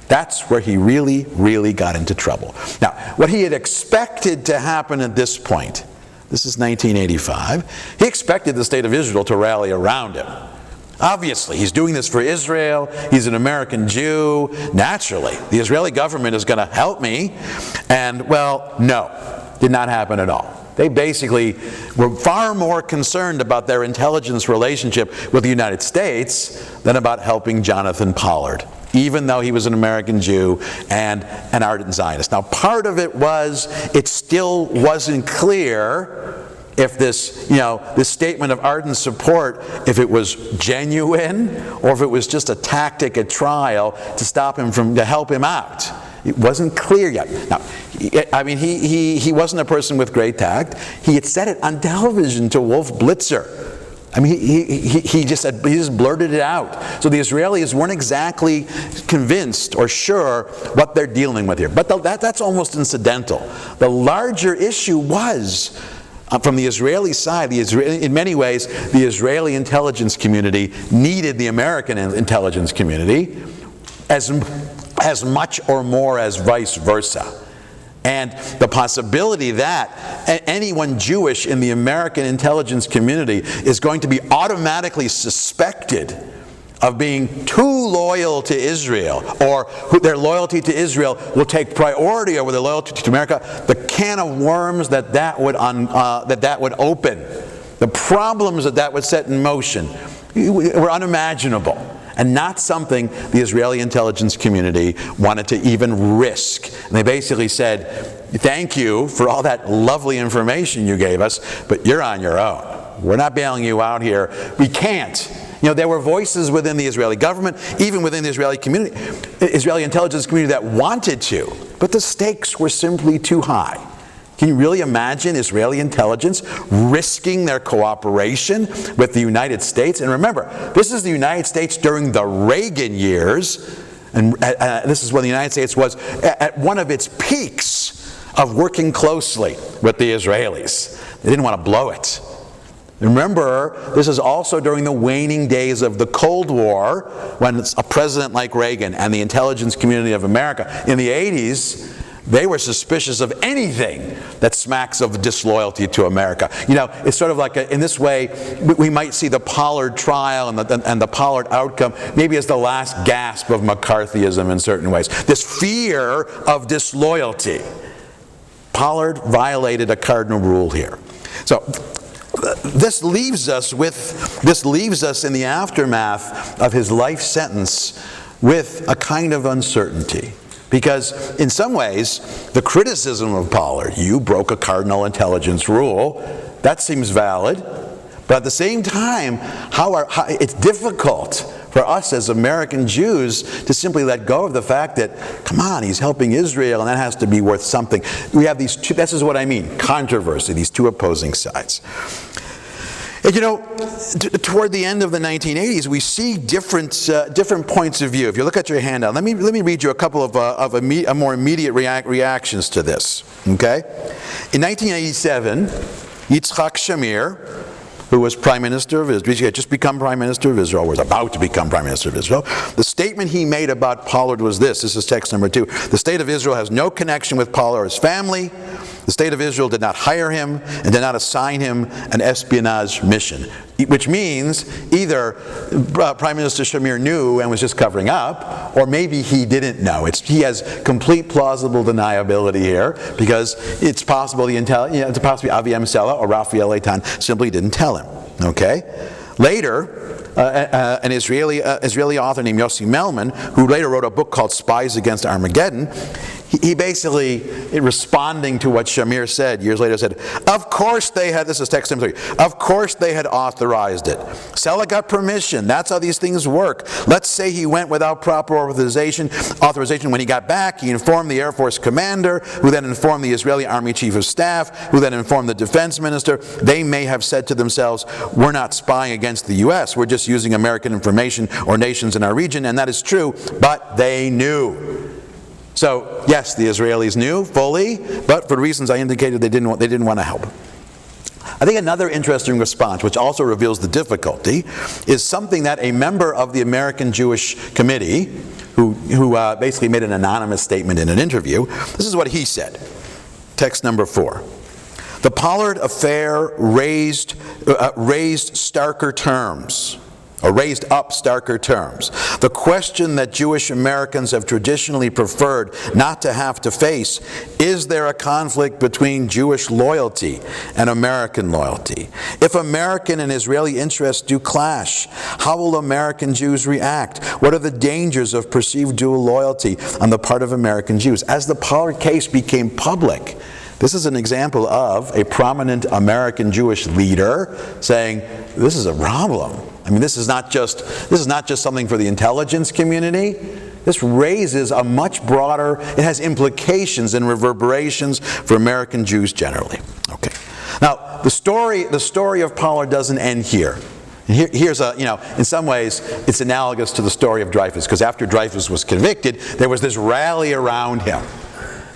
That's where he really, really got into trouble. Now, what he had expected to happen at this point, this is 1985, he expected the state of Israel to rally around him. Obviously, he's doing this for Israel, he's an American Jew, naturally, the Israeli government is going to help me, and well, no, did not happen at all. They basically were far more concerned about their intelligence relationship with the United States than about helping Jonathan Pollard, even though he was an American Jew and an ardent Zionist. Now, part of it was, it still wasn't clear if this statement of ardent support, if it was genuine or if it was just a tactic at trial to help him out. It wasn't clear yet. Now, he wasn't a person with great tact. He had said it on television to Wolf Blitzer. He just blurted it out. So the Israelis weren't exactly convinced or sure what they're dealing with here. But that's almost incidental. The larger issue was, from the Israeli side, in many ways, the Israeli intelligence community needed the American intelligence community as much or more as vice versa. And the possibility that anyone Jewish in the American intelligence community is going to be automatically suspected of being too loyal to Israel, or their loyalty to Israel will take priority over their loyalty to America, the can of worms that would open, the problems that would set in motion were unimaginable. And not something the Israeli intelligence community wanted to even risk. And they basically said, "Thank you for all that lovely information you gave us, but you're on your own. We're not bailing you out here. We can't. There were voices within the Israeli government, even within the Israeli community, Israeli intelligence community that wanted to, but the stakes were simply too high. Can you really imagine Israeli intelligence risking their cooperation with the United States? And remember, this is the United States during the Reagan years, and this is when the United States was at one of its peaks of working closely with the Israelis. They didn't want to blow it. Remember, this is also during the waning days of the Cold War, when a president like Reagan and the intelligence community of America in the 80s, they were suspicious of anything that smacks of disloyalty to America. It's sort of like, in this way, we might see the Pollard trial and the Pollard outcome maybe as the last gasp of McCarthyism in certain ways. This fear of disloyalty. Pollard violated a cardinal rule here. So this leaves us in the aftermath of his life sentence with a kind of uncertainty. Because in some ways, the criticism of Pollard, you broke a cardinal intelligence rule, that seems valid. But at the same time, it's difficult for us as American Jews to simply let go of the fact that, come on, he's helping Israel, and that has to be worth something. We have these two, this is what I mean, controversy, these two opposing sides. And toward the end of the 1980s, we see different points of view. If you look at your handout, let me read you a couple of more immediate reactions to this. Okay, in 1987, Yitzhak Shamir, who was Prime Minister of Israel, he had just become Prime Minister of Israel, was about to become Prime Minister of Israel. The statement he made about Pollard was this. This is text number 2. The state of Israel has no connection with Pollard or his family. The state of Israel did not hire him and did not assign him an espionage mission. Which means either Prime Minister Shamir knew and was just covering up, or maybe he didn't know. He has complete plausible deniability here, because it's possible it's possibly Avi Amsela or Raphael Eitan simply didn't tell him. Okay? Later, an Israeli author named Yossi Melman, who later wrote a book called Spies Against Armageddon, he basically, responding to what Shamir said years later, said, of course they had, this is text number 3, of course they had authorized it. Sela got permission. That's how these things work. Let's say he went without proper authorization. When he got back, he informed the Air Force commander, who then informed the Israeli Army Chief of Staff, who then informed the defense minister. They may have said to themselves, we're not spying against the U.S., we're just using American information or nations in our region, and that is true, but they knew. So, yes, the Israelis knew fully, but for the reasons I indicated, they didn't want to help. I think another interesting response, which also reveals the difficulty, is something that a member of the American Jewish Committee, who basically made an anonymous statement in an interview, this is what he said. Text number 4. The Pollard affair raised starker terms. Or raised up starker terms. The question that Jewish Americans have traditionally preferred not to have to face: is there a conflict between Jewish loyalty and American loyalty? If American and Israeli interests do clash, how will American Jews react? What are the dangers of perceived dual loyalty on the part of American Jews? As the Pollard case became public, this is an example of a prominent American Jewish leader saying, this is a problem. I mean, this is not just something for the intelligence community. This raises a much broader, it has implications and reverberations for American Jews generally. Okay. Now, the story of Pollard doesn't end here. And here's in some ways, it's analogous to the story of Dreyfus, because after Dreyfus was convicted, there was this rally around him.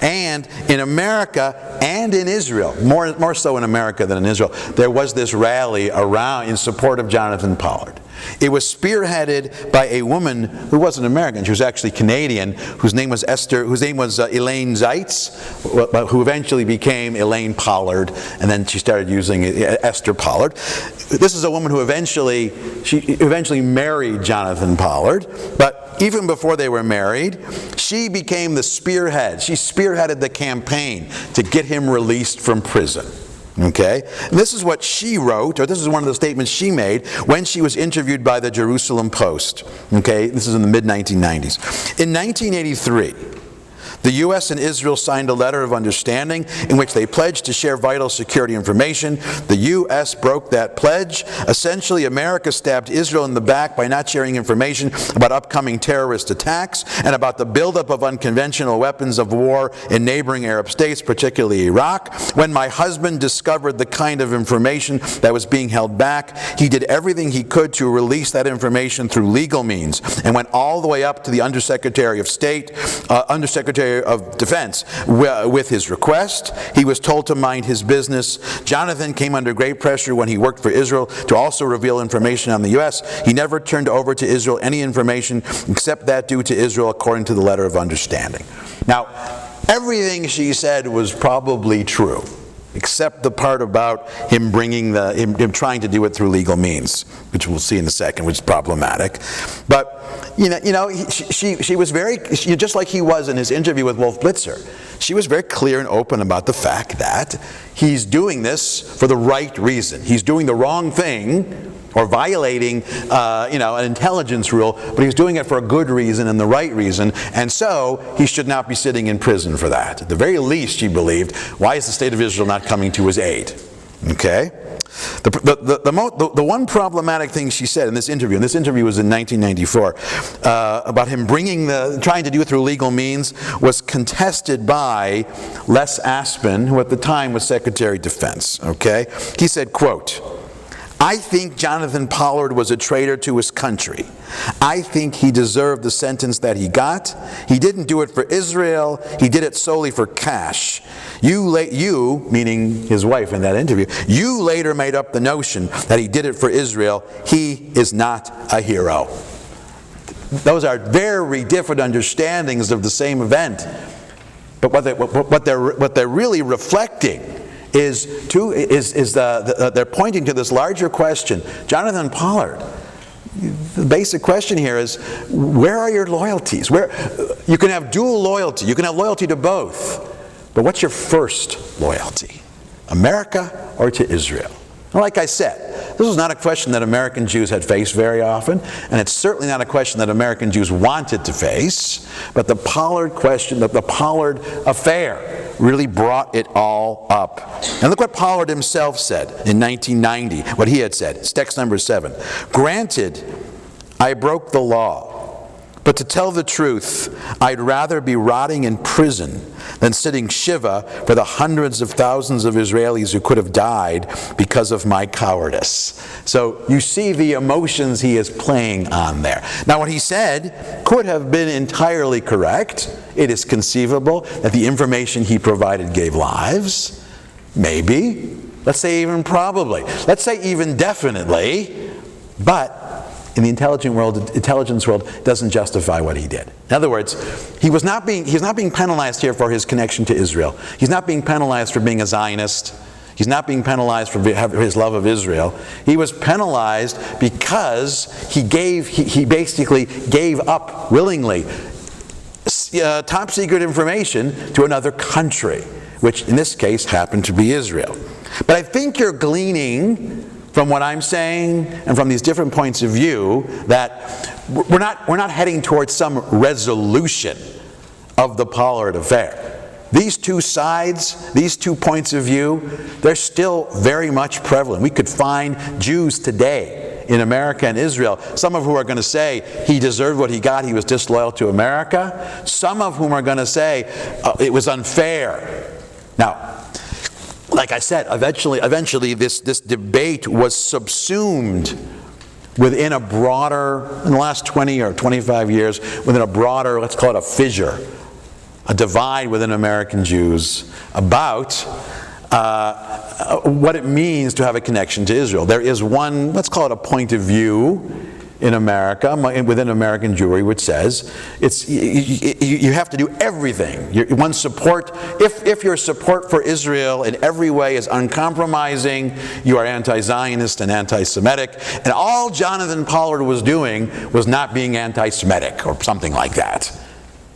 And in America and in Israel, more so in America than in Israel, there was this rally around in support of Jonathan Pollard. It was spearheaded by a woman who wasn't American. She was actually Canadian, whose name was Elaine Zeitz, who eventually became Elaine Pollard, and then she started using Esther Pollard. This is a woman who eventually married Jonathan Pollard, but even before they were married, she became the spearhead. She spearheaded the campaign to get him released from prison. Okay? And this is what she wrote, or this is one of the statements she made when she was interviewed by the Jerusalem Post. Okay? This is in the mid-1990s. In 1983, The U.S. and Israel signed a letter of understanding in which they pledged to share vital security information. The U.S. broke that pledge. Essentially, America stabbed Israel in the back by not sharing information about upcoming terrorist attacks and about the buildup of unconventional weapons of war in neighboring Arab states, particularly Iraq. When my husband discovered the kind of information that was being held back, he did everything he could to release that information through legal means and went all the way up to the Undersecretary of State, Undersecretary of Defense with his request. He was told to mind his business. Jonathan came under great pressure when he worked for Israel to also reveal information on the U.S. He never turned over to Israel any information except that due to Israel according to the letter of understanding. Now, everything she said was probably true, except the part about him him trying to do it through legal means, which we'll see in a second, which is problematic. But she was very, just like he was in his interview with Wolf Blitzer, she was very clear and open about the fact that he's doing this for the right reason. He's doing the wrong thing, or violating, an intelligence rule, but he's doing it for a good reason and the right reason, and so he should not be sitting in prison for that. At the very least, she believed, why is the state of Israel not coming to his aid? Okay? The one problematic thing she said in this interview, and this interview was in 1994, about him trying to do it through legal means, was contested by Les Aspin, who at the time was Secretary of Defense. Okay? He said, quote, "I think Jonathan Pollard was a traitor to his country. I think he deserved the sentence that he got. He didn't do it for Israel. He did it solely for cash. You, meaning his wife in that interview, you later made up the notion that he did it for Israel. He is not a hero." Those are very different understandings of the same event. But what they're really reflecting they're pointing to this larger question. Jonathan Pollard, the basic question here is, where are your loyalties? You can have dual loyalty. You can have loyalty to both. But what's your first loyalty? America or to Israel? And like I said, this is not a question that American Jews had faced very often, and it's certainly not a question that American Jews wanted to face, but the Pollard question, the Pollard affair, really brought it all up. And look what Pollard himself said in 1990, what he had said. It's text number 7. "Granted, I broke the law, but to tell the truth, I'd rather be rotting in prison than sitting Shiva for the hundreds of thousands of Israelis who could have died because of my cowardice." So you see the emotions he is playing on there. Now what he said could have been entirely correct. It is conceivable that the information he provided gave lives. Maybe. Let's say even probably. Let's say even definitely. But in the intelligence world doesn't justify what he did. In other words, he's not being penalized here for his connection to Israel. He's not being penalized for being a Zionist. He's not being penalized for his love of Israel. He was penalized because he basically gave up willingly top secret information to another country, which in this case happened to be Israel. But I think you're gleaning from what I'm saying and from these different points of view that we're not heading towards some resolution of the Pollard affair. These two sides, these two points of view, they're still very much prevalent. We could find Jews today in America and Israel, some of whom are going to say he deserved what he got, he was disloyal to America. Some of whom are going to say it was unfair. Now, like I said, eventually this debate was subsumed within a broader, in the last 20 or 25 years, within a broader, let's call it a fissure, a divide within American Jews about what it means to have a connection to Israel. There is one, let's call it a point of view in America, within American Jewry, which says you have to do everything. If your support for Israel in every way is uncompromising, you are anti-Zionist and anti-Semitic. And all Jonathan Pollard was doing was not being anti-Semitic or something like that.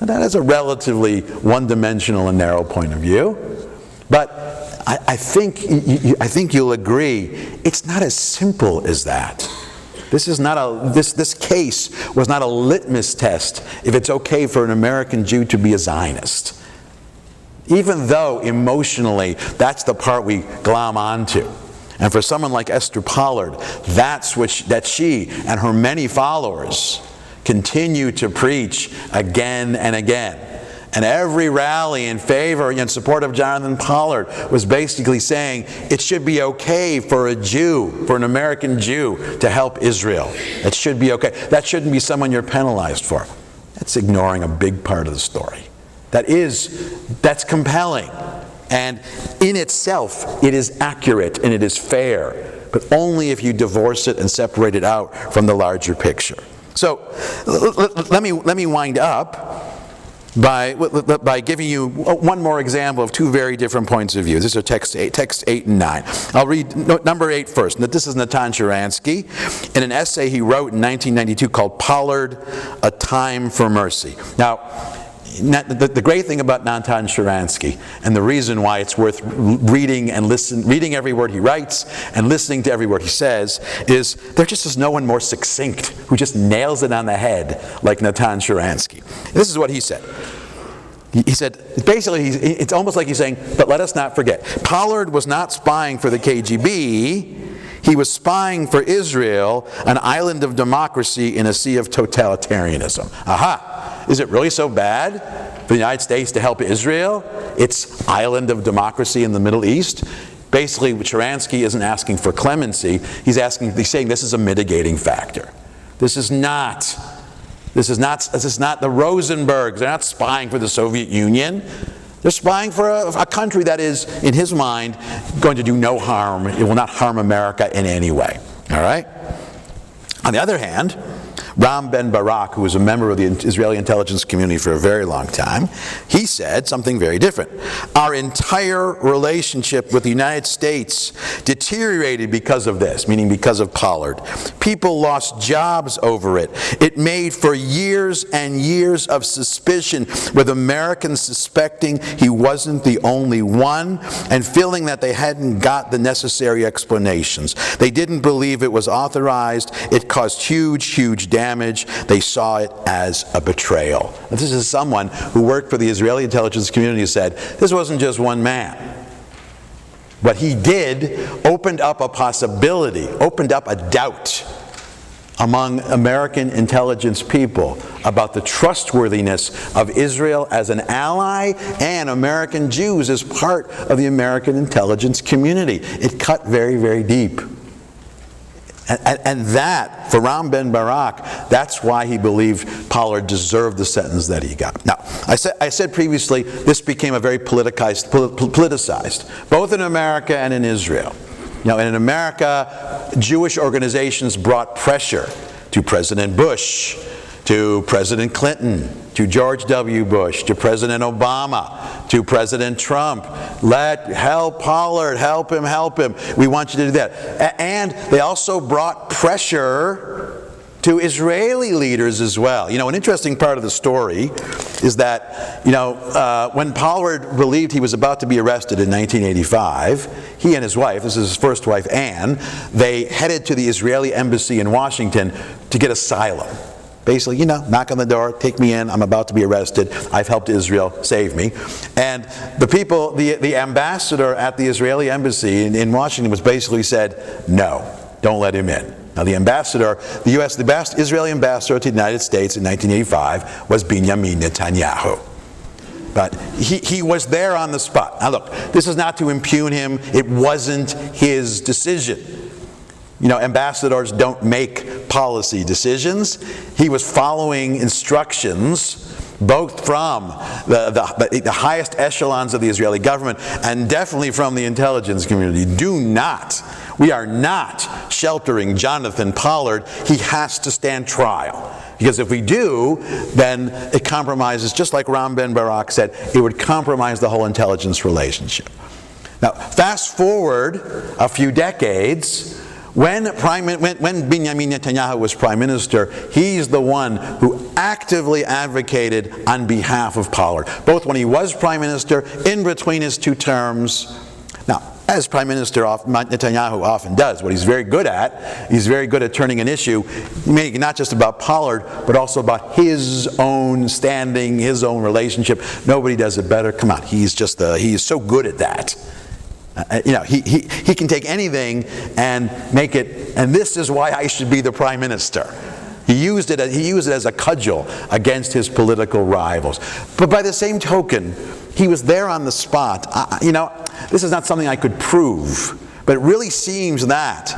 And that is a relatively one-dimensional and narrow point of view. But I think you'll agree, it's not as simple as that. This is not a, this case was not a litmus test if it's okay for an American Jew to be a Zionist. Even though emotionally that's the part we glom onto. And for someone like Esther Pollard, that she and her many followers continue to preach again and again. And every rally in favor and in support of Jonathan Pollard was basically saying it should be okay for a Jew, for an American Jew, to help Israel. It should be okay. That shouldn't be someone you're penalized for. That's ignoring a big part of the story. That's compelling. And in itself, it is accurate and it is fair, but only if you divorce it and separate it out from the larger picture. So let me wind up by giving you one more example of two very different points of view. This is text 8 and 9. I'll read number 8 first. This is Natan Sharansky in an essay he wrote in 1992 called Pollard, A Time for Mercy. Now, the great thing about Natan Sharansky, and the reason why it's worth reading every word he writes and listening to every word he says, is there just is no one more succinct who just nails it on the head like Natan Sharansky. This is what he said. He said, basically, it's almost like he's saying, but let us not forget, Pollard was not spying for the KGB. He was spying for Israel, an island of democracy in a sea of totalitarianism. Aha! Is it really so bad for the United States to help Israel, its island of democracy in the Middle East? Basically, Sharansky isn't asking for clemency. He's saying this is a mitigating factor. This is not the Rosenbergs. They're not spying for the Soviet Union. They're spying for a country that is, in his mind, going to do no harm. It will not harm America in any way. All right? On the other hand, Ram Ben Barak, who was a member of the Israeli intelligence community for a very long time, he said something very different. Our entire relationship with the United States deteriorated because of this, meaning because of Pollard. People lost jobs over it. It made for years and years of suspicion, with Americans suspecting he wasn't the only one and feeling that they hadn't got the necessary explanations. They didn't believe it was authorized. It caused huge damage. They saw it as a betrayal. And this is someone who worked for the Israeli intelligence community who said, this wasn't just one man. What he did opened up a possibility, opened up a doubt among American intelligence people about the trustworthiness of Israel as an ally and American Jews as part of the American intelligence community. It cut very deep. And that, for Ram Ben Barak, that's why he believed Pollard deserved the sentence that he got. Now, I said previously, this became a very politicized, both in America and in Israel. Now, in America, Jewish organizations brought pressure to President Bush, to President Clinton, to George W. Bush, to President Obama, to President Trump. Help Pollard, help him. We want you to do that. And they also brought pressure to Israeli leaders as well. You know, an interesting part of the story is that, when Pollard believed he was about to be arrested in 1985, he and his wife, this is his first wife, Anne, they headed to the Israeli embassy in Washington to get asylum. Basically, knock on the door, take me in, I'm about to be arrested, I've helped Israel, save me. And the people, the ambassador at the Israeli embassy in Washington was basically said, no, don't let him in. Now the Israeli ambassador to the United States in 1985 was Benjamin Netanyahu. But he was there on the spot. Now look, this is not to impugn him, it wasn't his decision. Ambassadors don't make policy decisions. He was following instructions both from the highest echelons of the Israeli government and definitely from the intelligence community. We are not sheltering Jonathan Pollard. He has to stand trial. Because if we do, then it compromises, just like Ram Ben Barak said, it would compromise the whole intelligence relationship. Now, fast forward a few decades. When Benjamin Netanyahu was prime minister, he's the one who actively advocated on behalf of Pollard, both when he was prime minister, in between his two terms. Now, as Prime Minister Netanyahu often does. What he's very good at turning an issue, making not just about Pollard, but also about his own standing, his own relationship. Nobody does it better. Come on, he is so good at that. He can take anything and make it, and this is why I should be the Prime Minister. He used it as a cudgel against his political rivals. But by the same token, he was there on the spot. This is not something I could prove, but it really seems that,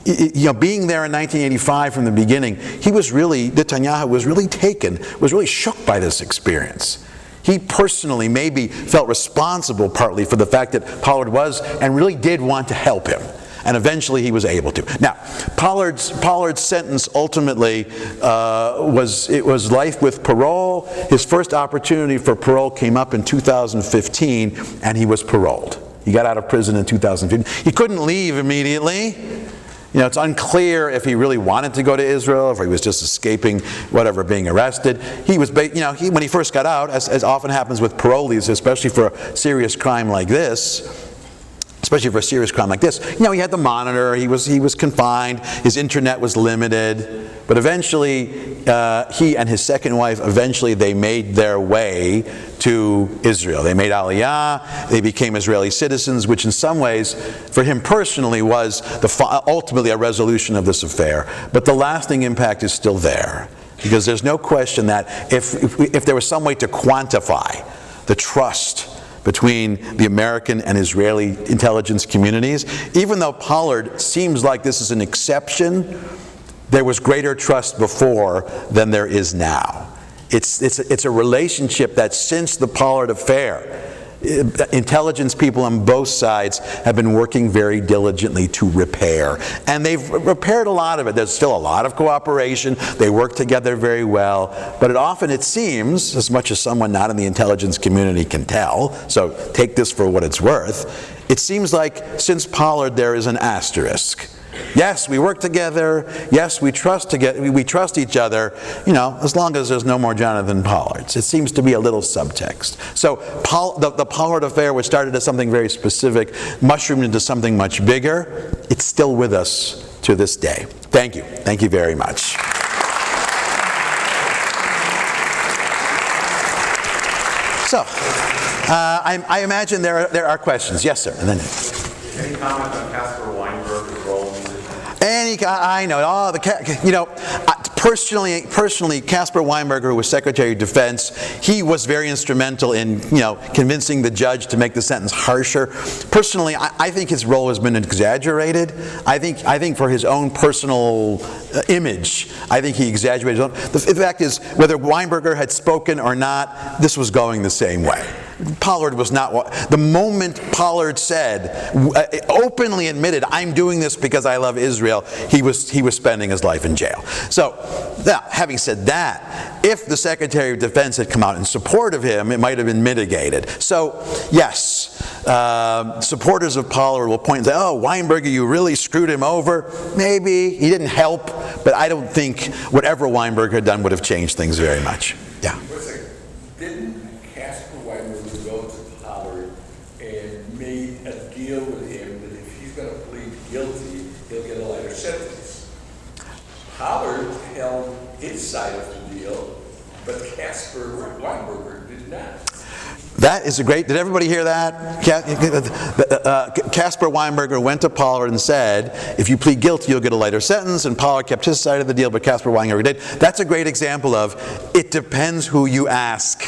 being there in 1985 from the beginning, Netanyahu was really taken, was really shook by this experience. He personally maybe felt responsible partly for the fact that Pollard was and really did want to help him. And eventually he was able to. Now, Pollard's sentence ultimately was life with parole. His first opportunity for parole came up in 2015, and he was paroled. He got out of prison in 2015. He couldn't leave immediately. It's unclear if he really wanted to go to Israel, if he was just escaping being arrested. He was, when he first got out, as often happens with parolees, especially for a serious crime like this, he had the monitor, he was confined, his internet was limited, but eventually, he and his second wife, they made their way to Israel. They made Aliyah, they became Israeli citizens, which in some ways, for him personally, was ultimately a resolution of this affair. But the lasting impact is still there, because there's no question that if there was some way to quantify the trust between the American and Israeli intelligence communities, even though Pollard seems like this is an exception, there was greater trust before than there is now. It's a relationship that since the Pollard affair, intelligence people on both sides have been working very diligently to repair. And they've repaired a lot of it. There's still a lot of cooperation. They work together very well. But it seems, as much as someone not in the intelligence community can tell, so take this for what it's worth, it seems like since Pollard there is an asterisk. Yes, we work together. Yes, we trust each other, as long as there's no more Jonathan Pollards. It seems to be a little subtext. So the Pollard affair, which started as something very specific, mushroomed into something much bigger. It's still with us to this day. Thank you. Thank you very much. So, I imagine there are questions. Yes, sir. And then. Any comment on Caspar Weinberger's role? I know. Personally, Caspar Weinberger, who was Secretary of Defense, he was very instrumental in, convincing the judge to make the sentence harsher. Personally, I think his role has been exaggerated. I think for his own personal image, I think he exaggerated. The fact is, whether Weinberger had spoken or not, this was going the same way. Pollard was not. The moment Pollard said, openly admitted, "I'm doing this because I love Israel," he was spending his life in jail. So, now, having said that, if the Secretary of Defense had come out in support of him, it might have been mitigated. So, yes, supporters of Pollard will point and say, "Oh, Weinberger, you really screwed him over." Maybe he didn't help, but I don't think whatever Weinberger had done would have changed things very much. Yeah. Pollard held his side of the deal, but Caspar Weinberger did not. That is a great, did everybody hear that? Caspar Weinberger went to Pollard and said, if you plead guilty, you'll get a lighter sentence, and Pollard kept his side of the deal, but Caspar Weinberger did. That's a great example of, it depends who you ask.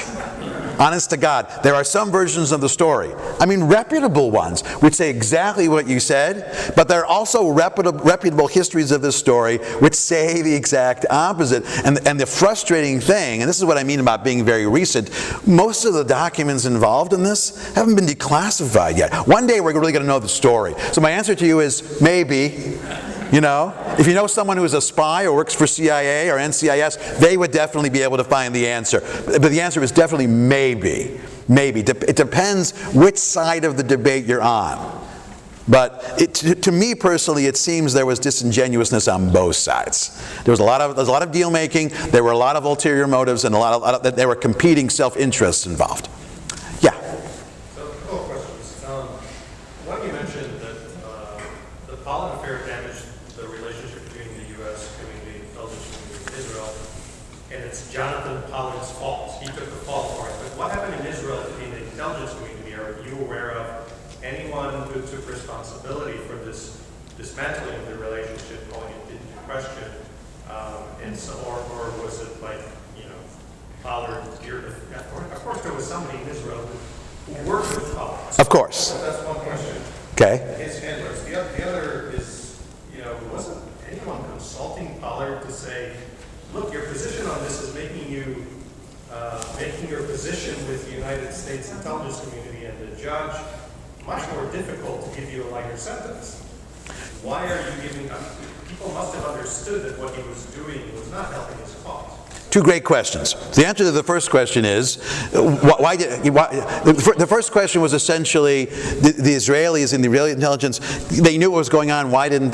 Honest to God, there are some versions of the story, reputable ones, which say exactly what you said, but there are also reputable histories of this story which say the exact opposite. And the frustrating thing, and this is what I mean about being very recent, most of the documents involved in this haven't been declassified yet. One day we're really going to know the story. So my answer to you is maybe. If you know someone who is a spy or works for CIA or NCIS, they would definitely be able to find the answer. But the answer is definitely maybe. Maybe. It depends which side of the debate you're on. But to me personally, it seems there was disingenuousness on both sides. There was a lot of deal making. There were a lot of ulterior motives, and there were competing self-interests involved. Yeah. So, a couple of questions. One, you mentioned community. Are you aware of anyone who took responsibility for this dismantling of the relationship, calling it into question? And so, or was it like, Pollard? Of course, there was somebody in Israel who worked with Pollard. Of course. So that's one question. Okay. His handlers. The other is, wasn't anyone consulting Pollard to say, look, your position on this is making your position with the United States intelligence community and the judge much more difficult to give you a lighter sentence. Why are you giving up? People must have understood that what he was doing was not helping his cause. Two great questions. The answer to the first question is, the first question was essentially the Israelis and the Israeli intelligence, they knew what was going on. Why aren't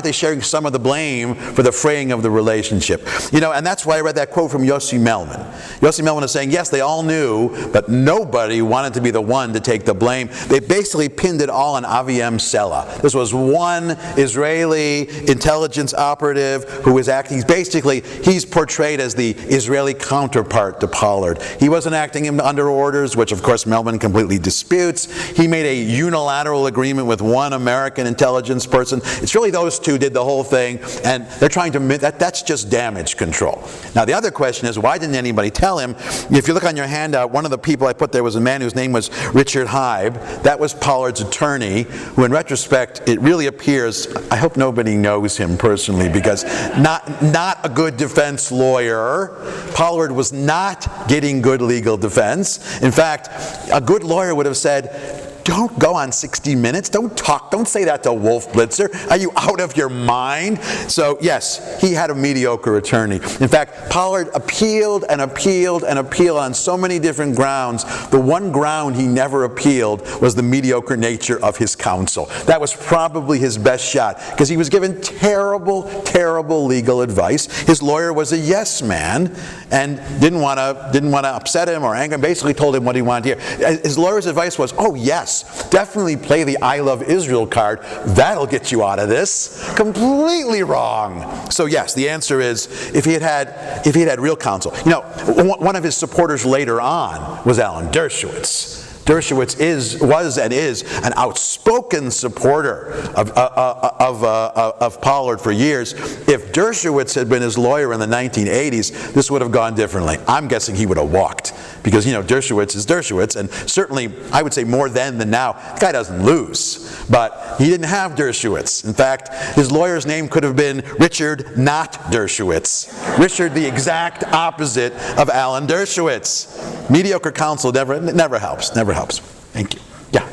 they sharing some of the blame for the fraying of the relationship? And that's why I read that quote from Yossi Melman. Yossi Melman is saying, yes, they all knew, but nobody wanted to be the one to take the blame. They basically pinned it all on Aviam Sela. This was one Israeli intelligence operative who was acting basically. He's portrayed as the Israeli counterpart to Pollard. He wasn't acting under orders, which of course Melman completely disputes. He made a unilateral agreement with one American intelligence person. It's really those two did the whole thing, and they're trying to, that's just damage control. Now the other question is, why didn't anybody tell him? If you look on your handout, one of the people I put there was a man whose name was Richard Hybe. That was Pollard's attorney, who in retrospect, it really appears, I hope nobody knows him personally, because not a good defense lawyer. Pollard was not getting good legal defense. In fact, a good lawyer would have said, don't go on 60 Minutes. Don't say that to Wolf Blitzer. Are you out of your mind? So yes, he had a mediocre attorney. In fact, Pollard appealed and appealed and appealed on so many different grounds. The one ground he never appealed was the mediocre nature of his counsel. That was probably his best shot, because he was given terrible, terrible legal advice. His lawyer was a yes man and didn't want to upset him or anger him, basically told him what he wanted to hear. His lawyer's advice was, oh yes, definitely play the I Love Israel card. That'll get you out of this. Completely wrong. So yes, the answer is, if he had real counsel. One of his supporters later on was Alan Dershowitz. Dershowitz was and is an outspoken supporter of Pollard for years. If Dershowitz had been his lawyer in the 1980s, this would have gone differently. I'm guessing he would have walked, because Dershowitz is Dershowitz, and certainly I would say more then than now. The guy doesn't lose, but he didn't have Dershowitz. In fact, his lawyer's name could have been Richard not Dershowitz. Richard, the exact opposite of Alan Dershowitz. Mediocre counsel never helps. Never helps. Thank you. Yeah.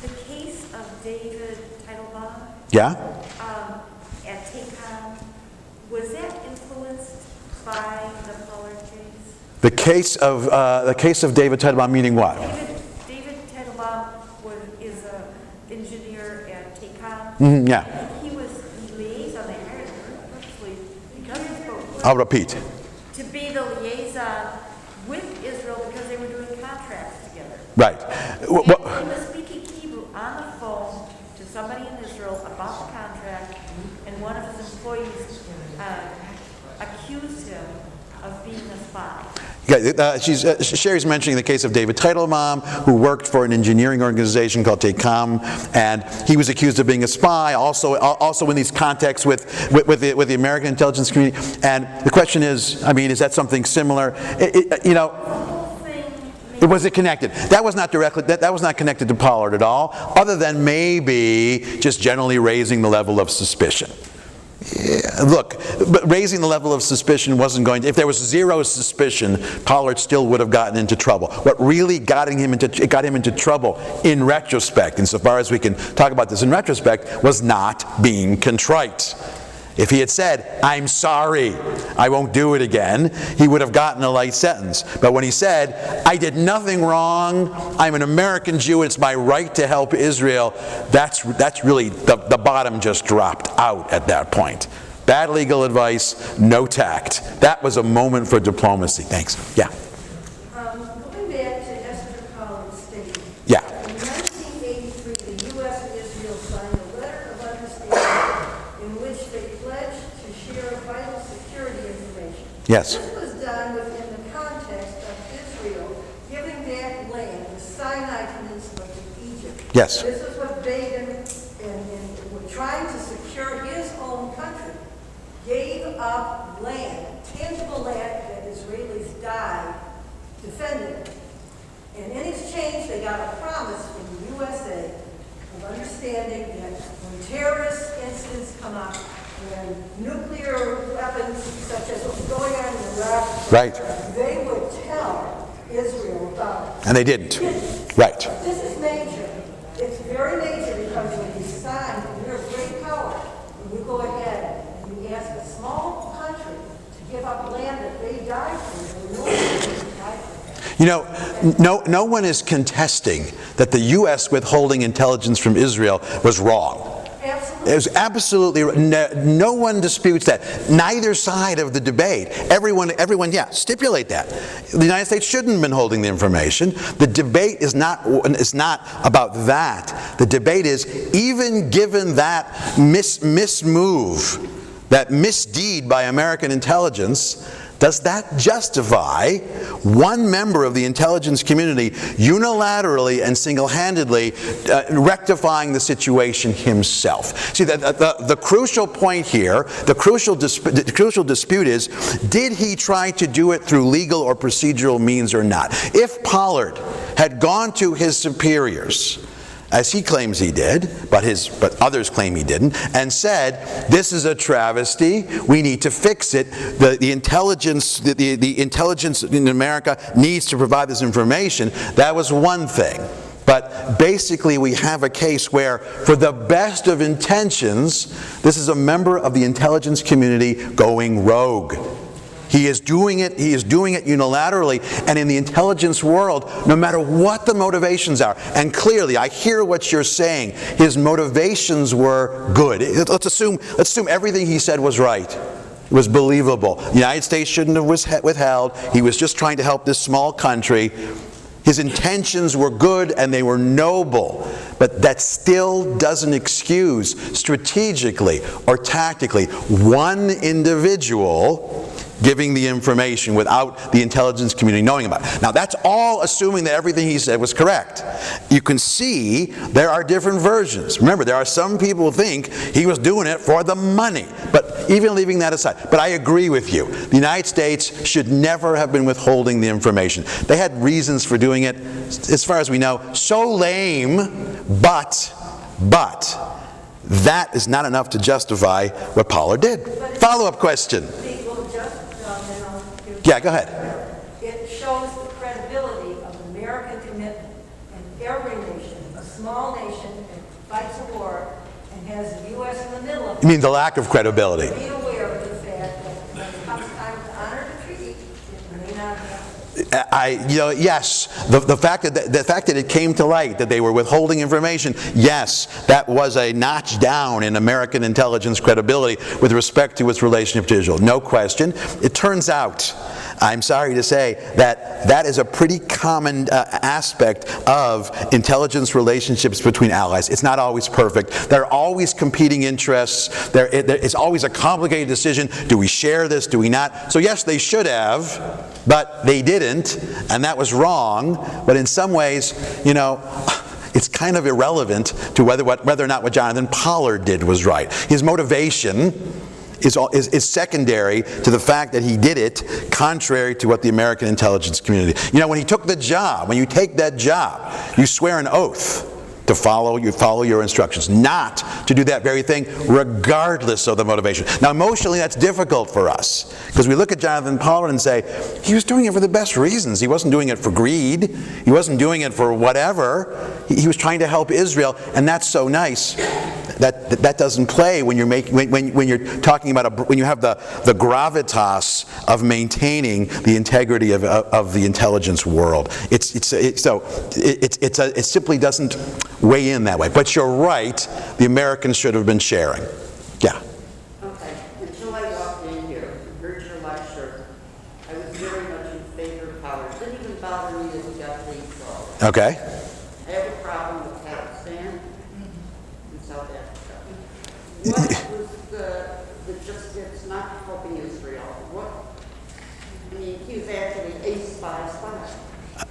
The case of David Teitelbaum. Yeah. At Cohn, was that influenced by the Pollard case? The case of David Teitelbaum, meaning what? David Teitelbaum is an engineer at Cohn. Yeah. He was the liaison. They hired him purposely because he spoke. I'll repeat. To be the liaison with Israel because they were doing contracts together. Right. And he was speaking Hebrew on the phone to somebody in Israel about the contract, and one of his employees accused him of being a spy. Yeah, Sherry's mentioning the case of David Teitelbaum, who worked for an engineering organization called Cohn, and he was accused of being a spy, also in these contexts with the American intelligence community. And the question is, is that something similar? Was it connected? That was not directly. That was not connected to Pollard at all, other than maybe just generally raising the level of suspicion. Yeah, look, but raising the level of suspicion wasn't going to, if there was zero suspicion, Pollard still would have gotten into trouble. What really got him into trouble in retrospect, insofar as we can talk about this in retrospect, was not being contrite. If he had said, I'm sorry, I won't do it again, he would have gotten a light sentence. But when he said, I did nothing wrong, I'm an American Jew, it's my right to help Israel, that's really, the bottom just dropped out at that point. Bad legal advice, no tact. That was a moment for diplomacy. Thanks. Yeah. Going back to Esther Collins' statement. Yeah. In 1983, the U.S. and Israel signed a letter of understanding in which they pledged to share vital security information. Yes. This was done within the context of Israel giving Yes. This is what Begin, and we're trying to secure his own country, gave up land, tangible land that Israelis died defending. And in exchange, they got a promise from the USA of understanding that when terrorist incidents come up, when nuclear weapons, such as what's going on in Iraq, Right. they would tell Israel about it. And they didn't. Right. This is major. It's very major because when you sign, when you're a great power, when you go ahead and you ask a small country to give up land that they died for, or no one died for. You know, no one is contesting that the U.S. withholding intelligence from Israel was wrong. Absolutely. It was absolutely, no one disputes that. Neither side of the debate. Everyone, yeah, stipulate that. The United States shouldn't have been holding the information. The debate is not about that. The debate is, even given that mismove, that misdeed by American intelligence, does that justify one member of the intelligence community unilaterally and single-handedly rectifying the situation himself? See, the crucial point here, the crucial dispute is, did he try to do it through legal or procedural means or not? If Pollard had gone to his superiors, as he claims he did, but others claim he didn't, and said, this is a travesty, we need to fix it, the intelligence in America needs to provide this information, that was one thing. But basically we have a case where, for the best of intentions, this is a member of the intelligence community going rogue. He is doing it unilaterally, and in the intelligence world, no matter what the motivations are, and clearly, I hear what you're saying, his motivations were good. Let's assume everything he said was right. It was believable. The United States shouldn't have withheld. He was just trying to help this small country. His intentions were good and they were noble, but that still doesn't excuse strategically or tactically one individual giving the information without the intelligence community knowing about it. Now, that's all assuming that everything he said was correct. You can see there are different versions. Remember, there are some people who think he was doing it for the money, but even leaving that aside. But I agree with you. The United States should never have been withholding the information. They had reasons for doing it, as far as we know, so lame, but that is not enough to justify what Pollard did. Follow-up question. Yeah, go ahead. It shows the credibility of American commitment. And every nation, a small nation, fights a war and has the U.S. in the middle of it. You mean the lack of credibility? Be aware of the fact that when it comes time to honor the treaty, it may not happen. Yes, the fact that it came to light that they were withholding information, yes, that was a notch down in American intelligence credibility with respect to its relationship to Israel. No question. It turns out, I'm sorry to say, that is a pretty common aspect of intelligence relationships between allies. It's not always perfect. There are always competing interests. It's always a complicated decision. Do we share this? Do we not? So yes, they should have, but they didn't, and that was wrong. But in some ways, it's kind of irrelevant to whether or not what Jonathan Pollard did was right. His motivation is secondary to the fact that he did it contrary to what the American intelligence community. When he took the job, when you take that job, you swear an oath to follow your instructions, not to do that very thing regardless of the motivation. Now, emotionally, that's difficult for us, because we look at Jonathan Pollard and say, he was doing it for the best reasons. He wasn't doing it for greed. He wasn't doing it for whatever. He was trying to help Israel, and that's so nice. That doesn't play when you're when you're talking about when you have the gravitas of maintaining the integrity of the intelligence world. It simply doesn't weigh in that way. But you're right. The Americans should have been sharing. Yeah. Okay. Until I walked in here and heard your lecture, I was very much in favor of Pollard. It didn't even bother me that we got things solved. Okay. I have a problem with Pakistan and South Africa. What was it's not helping Israel? He was actually a spy.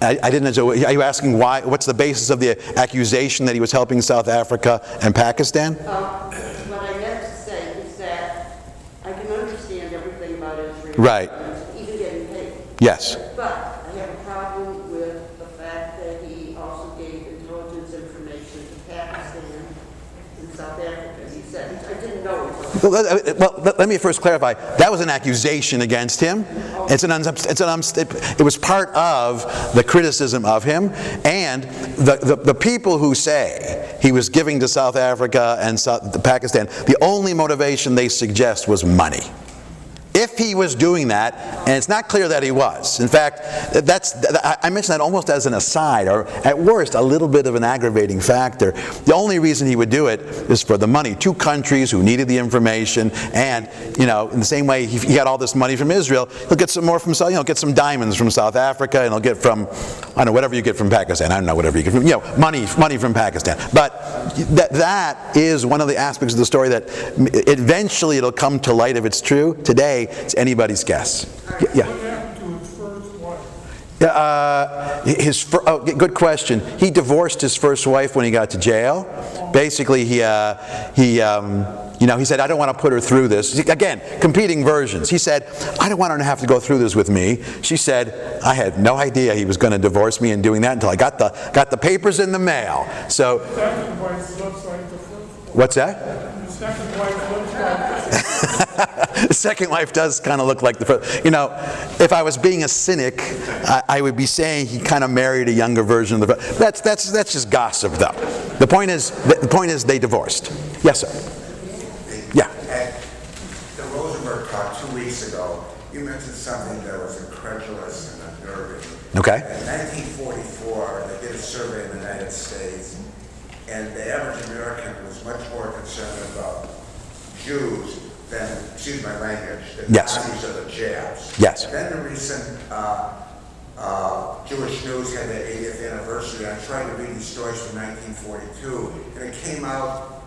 I didn't know. Are you asking why? What's the basis of the accusation that he was helping South Africa and Pakistan? What I meant to say is that I can understand everything about Israel. Right. Even getting paid. Yes. But I have a problem with the fact that he also gave intelligence information to Pakistan and South Africa. He said, I didn't know it. Well, let me first clarify. That was an accusation against him. It was part of the criticism of him, and the people who say he was giving to South Africa and Pakistan, the only motivation they suggest was money. If he was doing that, and it's not clear that he was. In fact, I mention that almost as an aside, or at worst, a little bit of an aggravating factor. The only reason he would do it is for the money. Two countries who needed the information, and in the same way he got all this money from Israel, he'll get some more from get some diamonds from South Africa, and he'll get from, I don't know, whatever you get from Pakistan. I don't know, whatever you get from, money from Pakistan. But that is one of the aspects of the story that eventually it'll come to light if it's true. Today, it's anybody's guess. Yeah. What happened to his first wife? Good question. He divorced his first wife when he got to jail. Basically, he said, I don't want to put her through this. Again, competing versions. He said, I don't want her to have to go through this with me. She said, I had no idea he was going to divorce me and doing that until I got the papers in the mail. So, The second wife looks like the first one. What's that? The second wife looks like the The second wife does kind of look like the first. If I was being a cynic, I would be saying he kind of married a younger version of the first. That's just gossip, though. The point is they divorced. Yes, sir. Yeah. At the Rosenberg talk 2 weeks ago, you mentioned something that was incredulous and unnerving. Okay. In 1944, they did a survey in the United States, and the average American was much more concerned about Jews than, excuse my language, the Yes. Nazis or the Jabs. Yes. Then the recent Jewish News had their 80th anniversary. I tried to read these stories from 1942, and it came out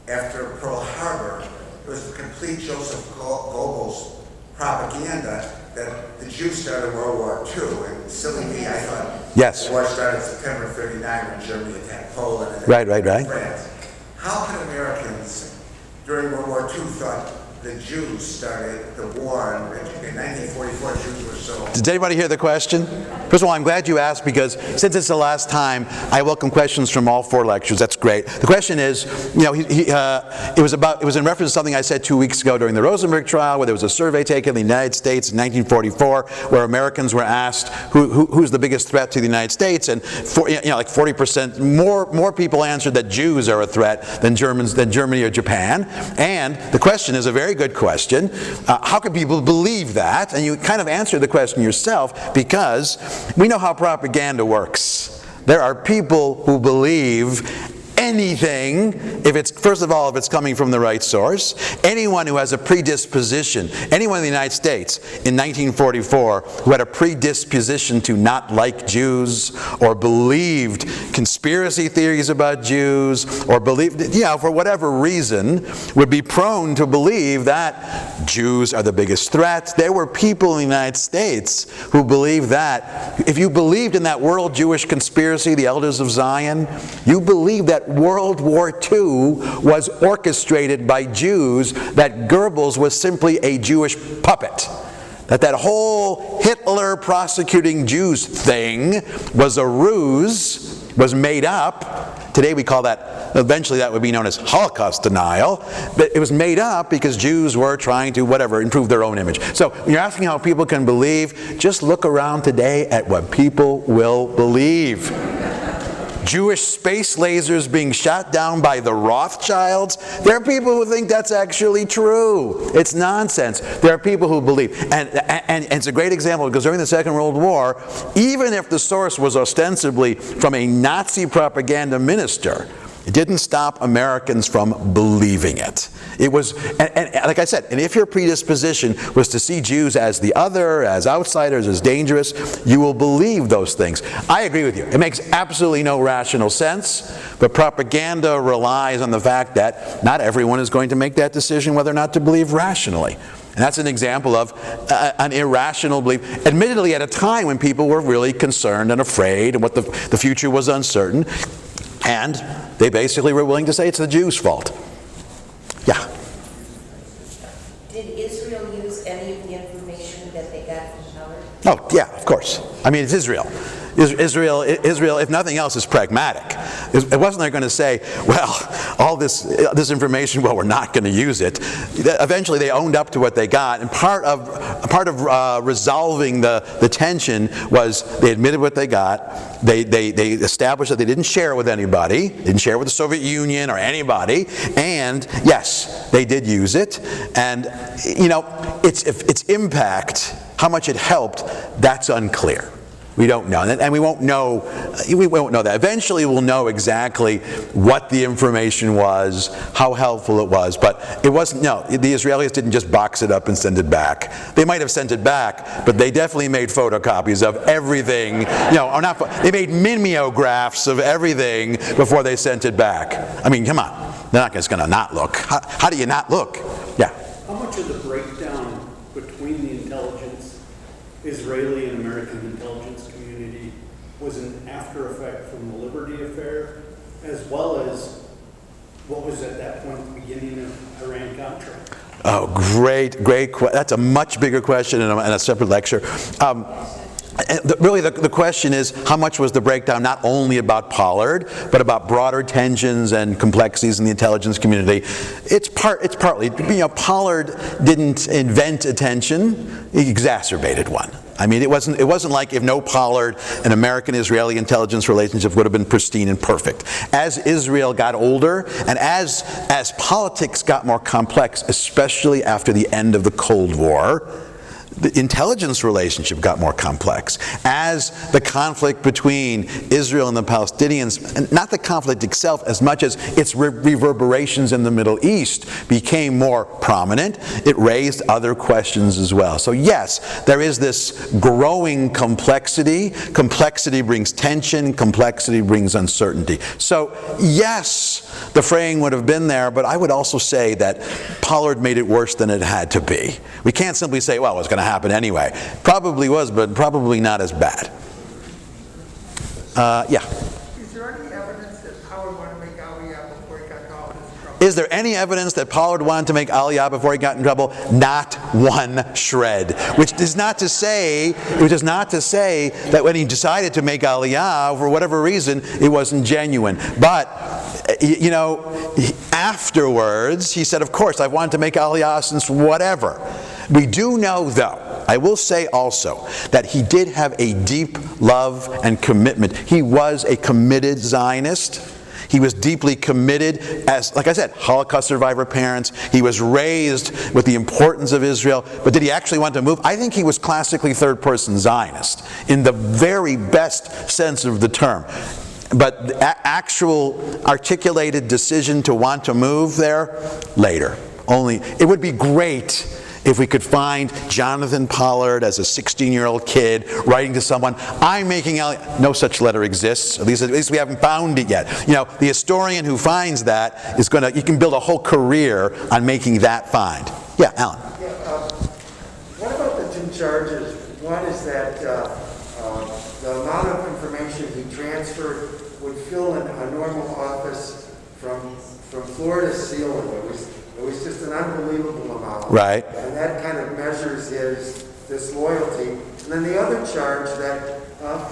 after Pearl Harbor. It was the complete Joseph Goebbels propaganda that the Jews started World War II. And silly me, I thought Yes. the war started September 39 when Germany attacked Poland and Right. France. How can Americans during World War II thought the Jews started the war in 1944? Jews were so... Did anybody hear the question? First of all, I'm glad you asked, because since it's the last time, I welcome questions from all 4 lectures. That's great. The question is, it was in reference to something I said 2 weeks ago during the Rosenberg trial, where there was a survey taken in the United States in 1944, where Americans were asked who's the biggest threat to the United States, and like 40% more people answered that Jews are a threat than Germany or Japan. And the question is a very good question. How can people believe that? And you kind of answer the question yourself, because we know how propaganda works. There are people who believe anything, if it's coming from the right source. Anyone who has a predisposition, anyone in the United States in 1944 who had a predisposition to not like Jews, or believed conspiracy theories about Jews, or believed, for whatever reason, would be prone to believe that Jews are the biggest threat. There were people in the United States who believed that. If you believed in that world Jewish conspiracy, the Elders of Zion, you believed that World War II was orchestrated by Jews, that Goebbels was simply a Jewish puppet, that whole Hitler prosecuting Jews thing was a ruse, was made up. Today we call that, eventually that would be known as Holocaust denial, but it was made up because Jews were trying to, improve their own image. So when you're asking how people can believe, just look around today at what people will believe. Jewish space lasers being shot down by the Rothschilds. There are people who think that's actually true. It's nonsense. There are people who believe. And it's a great example, because during the Second World War, even if the source was ostensibly from a Nazi propaganda minister, it didn't stop Americans from believing it. It was, and like I said, and if your predisposition was to see Jews as the other, as outsiders, as dangerous, you will believe those things. I agree with you. It makes absolutely no rational sense, but propaganda relies on the fact that not everyone is going to make that decision whether or not to believe rationally. And that's an example of an irrational belief, admittedly at a time when people were really concerned and afraid and what the future was uncertain, and they basically were willing to say it's the Jews' fault. Yeah? Did Israel use any of the information that they got from Pollard? Oh, yeah, of course. I mean, it's Israel. Israel, if nothing else, is pragmatic. It wasn't they're going to say, well, all this information, well, we're not going to use it. Eventually, they owned up to what they got, and part of resolving the tension was they admitted what they got. They established that they didn't share it with anybody, didn't share it with the Soviet Union or anybody, and yes, they did use it. And you know, its impact, how much it helped, that's unclear. We don't know, and we won't know that. Eventually we'll know exactly what the information was, how helpful it was, but it wasn't, no, the Israelis didn't just box it up and send it back. They might have sent it back, but they definitely made photocopies of everything, you know, or not, they made mimeographs of everything before they sent it back. I mean, come on, they're not just going to not look. How do you not look? Yeah. How much of the breakdown between the intelligence, Israeli and American intelligence community, was an after effect from the Liberty Affair, as well as what was at that point the beginning of Iran-Contra? Oh, great. That's a much bigger question in a separate lecture. Really, the question is, how much was the breakdown not only about Pollard, but about broader tensions and complexities in the intelligence community? It's partly, you know, Pollard didn't invent a tension, he exacerbated one. I mean, it wasn't like if no Pollard, an American-Israeli intelligence relationship would have been pristine and perfect. As Israel got older, and as politics got more complex, especially after the end of the Cold War, the intelligence relationship got more complex. As the conflict between Israel and the Palestinians, and not the conflict itself as much as its reverberations in the Middle East, became more prominent, it raised other questions as well. So yes, there is this growing complexity. Complexity brings tension, complexity brings uncertainty. So yes, the fraying would have been there, but I would also say that Pollard made it worse than it had to be. We can't simply say, well, it was going to happen anyway. Probably was, but probably not as bad. Yeah. Is there any evidence that Pollard wanted to make Aliyah before he got caught in trouble? Is there any evidence that Pollard wanted to make Aliyah before he got in trouble? Not one shred. Which is not to say that when he decided to make Aliyah, for whatever reason, it wasn't genuine. But, you know, afterwards, he said, of course, I've wanted to make Aliyah since whatever. We do know, though, I will say also, that he did have a deep love and commitment. He was a committed Zionist. He was deeply committed as, like I said, Holocaust survivor parents. He was raised with the importance of Israel. But did he actually want to move? I think he was classically third-person Zionist, in the very best sense of the term. But the actual articulated decision to want to move there, later. Only, it would be great if we could find Jonathan Pollard as a 16-year-old kid writing to someone, I'm making Aliyah. No such letter exists. At least we haven't found it yet. You know, the historian who finds that is going to, you can build a whole career on making that find. Yeah, Alan. Yeah, what about the two charges? One is that the amount of information he transferred would fill in a normal office from floor to ceiling. It was just an unbelievable amount. Right. And that kind of measures his disloyalty. And then the other charge that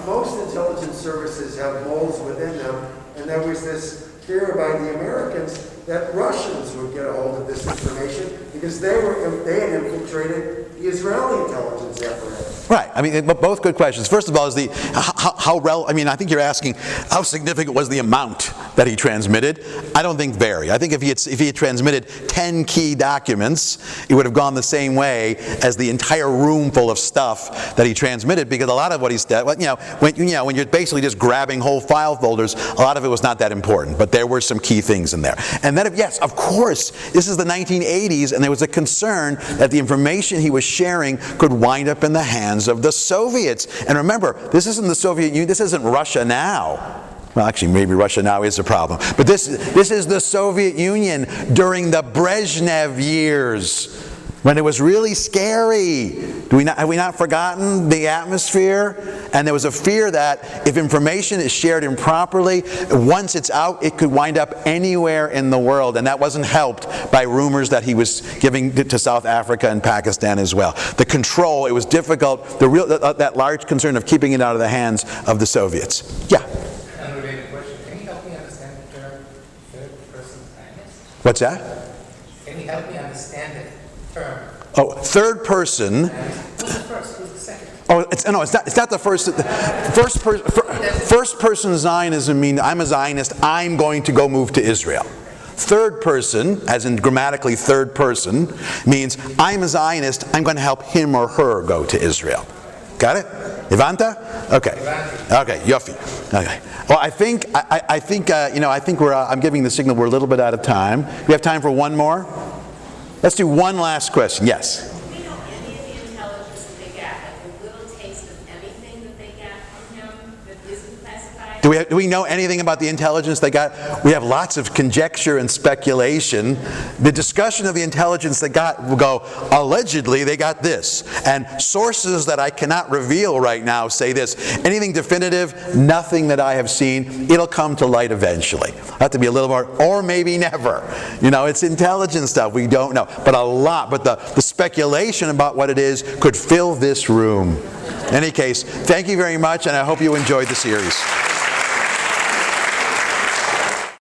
most intelligence services have moles within them, and there was this fear by the Americans that Russians would get a hold of this information because they had infiltrated the Israeli intelligence apparatus. Right. I mean, both good questions. First of all, is I mean, I think you're asking how significant was the amount that he transmitted. I don't think very. I think if he had transmitted 10 key documents, it would have gone the same way as the entire room full of stuff that he transmitted, because a lot of what he said, when you're basically just grabbing whole file folders, a lot of it was not that important, but there were some key things in there. And then, yes, of course, this is the 1980s, and there was a concern that the information he was sharing could wind up in the hands of the Soviets. And remember, this isn't the Soviet Union, this isn't Russia now. Well, actually, maybe Russia now is a problem. But this is the Soviet Union during the Brezhnev years. When it was really scary. Have we not forgotten the atmosphere? And there was a fear that if information is shared improperly, once it's out, it could wind up anywhere in the world. And that wasn't helped by rumors that he was giving to South Africa and Pakistan as well. The control, it was difficult. That large concern of keeping it out of the hands of the Soviets. Yeah? Unrelated question. Can you help me understand the term third-person Zionist? What's that? Can you help me understand the term? Oh, third person. Who's the first? Who's the second? Oh, it's not the first. First person Zionism means I'm a Zionist, I'm going to go move to Israel. Third person, as in grammatically third person, means I'm a Zionist, I'm going to help him or her go to Israel. Got it? Ivanta? Okay. Okay, Yofi. Okay. Well, I think I'm giving the signal we're a little bit out of time. We have time for one more? Let's do one last question. Yes? Do we know any of the intelligence that they got? Like a little taste of anything that they got from him that isn't classified? Do we know anything about the intelligence they got? We have lots of conjecture and speculation. The discussion of the intelligence they got will go, allegedly they got this. And sources that I cannot reveal right now say this. Anything definitive? Nothing that I have seen. It'll come to light eventually. I'll have to be a little more, or maybe never. You know, it's intelligence stuff. We don't know. But a lot. But the speculation about what it is could fill this room. In any case, thank you very much, and I hope you enjoyed the series.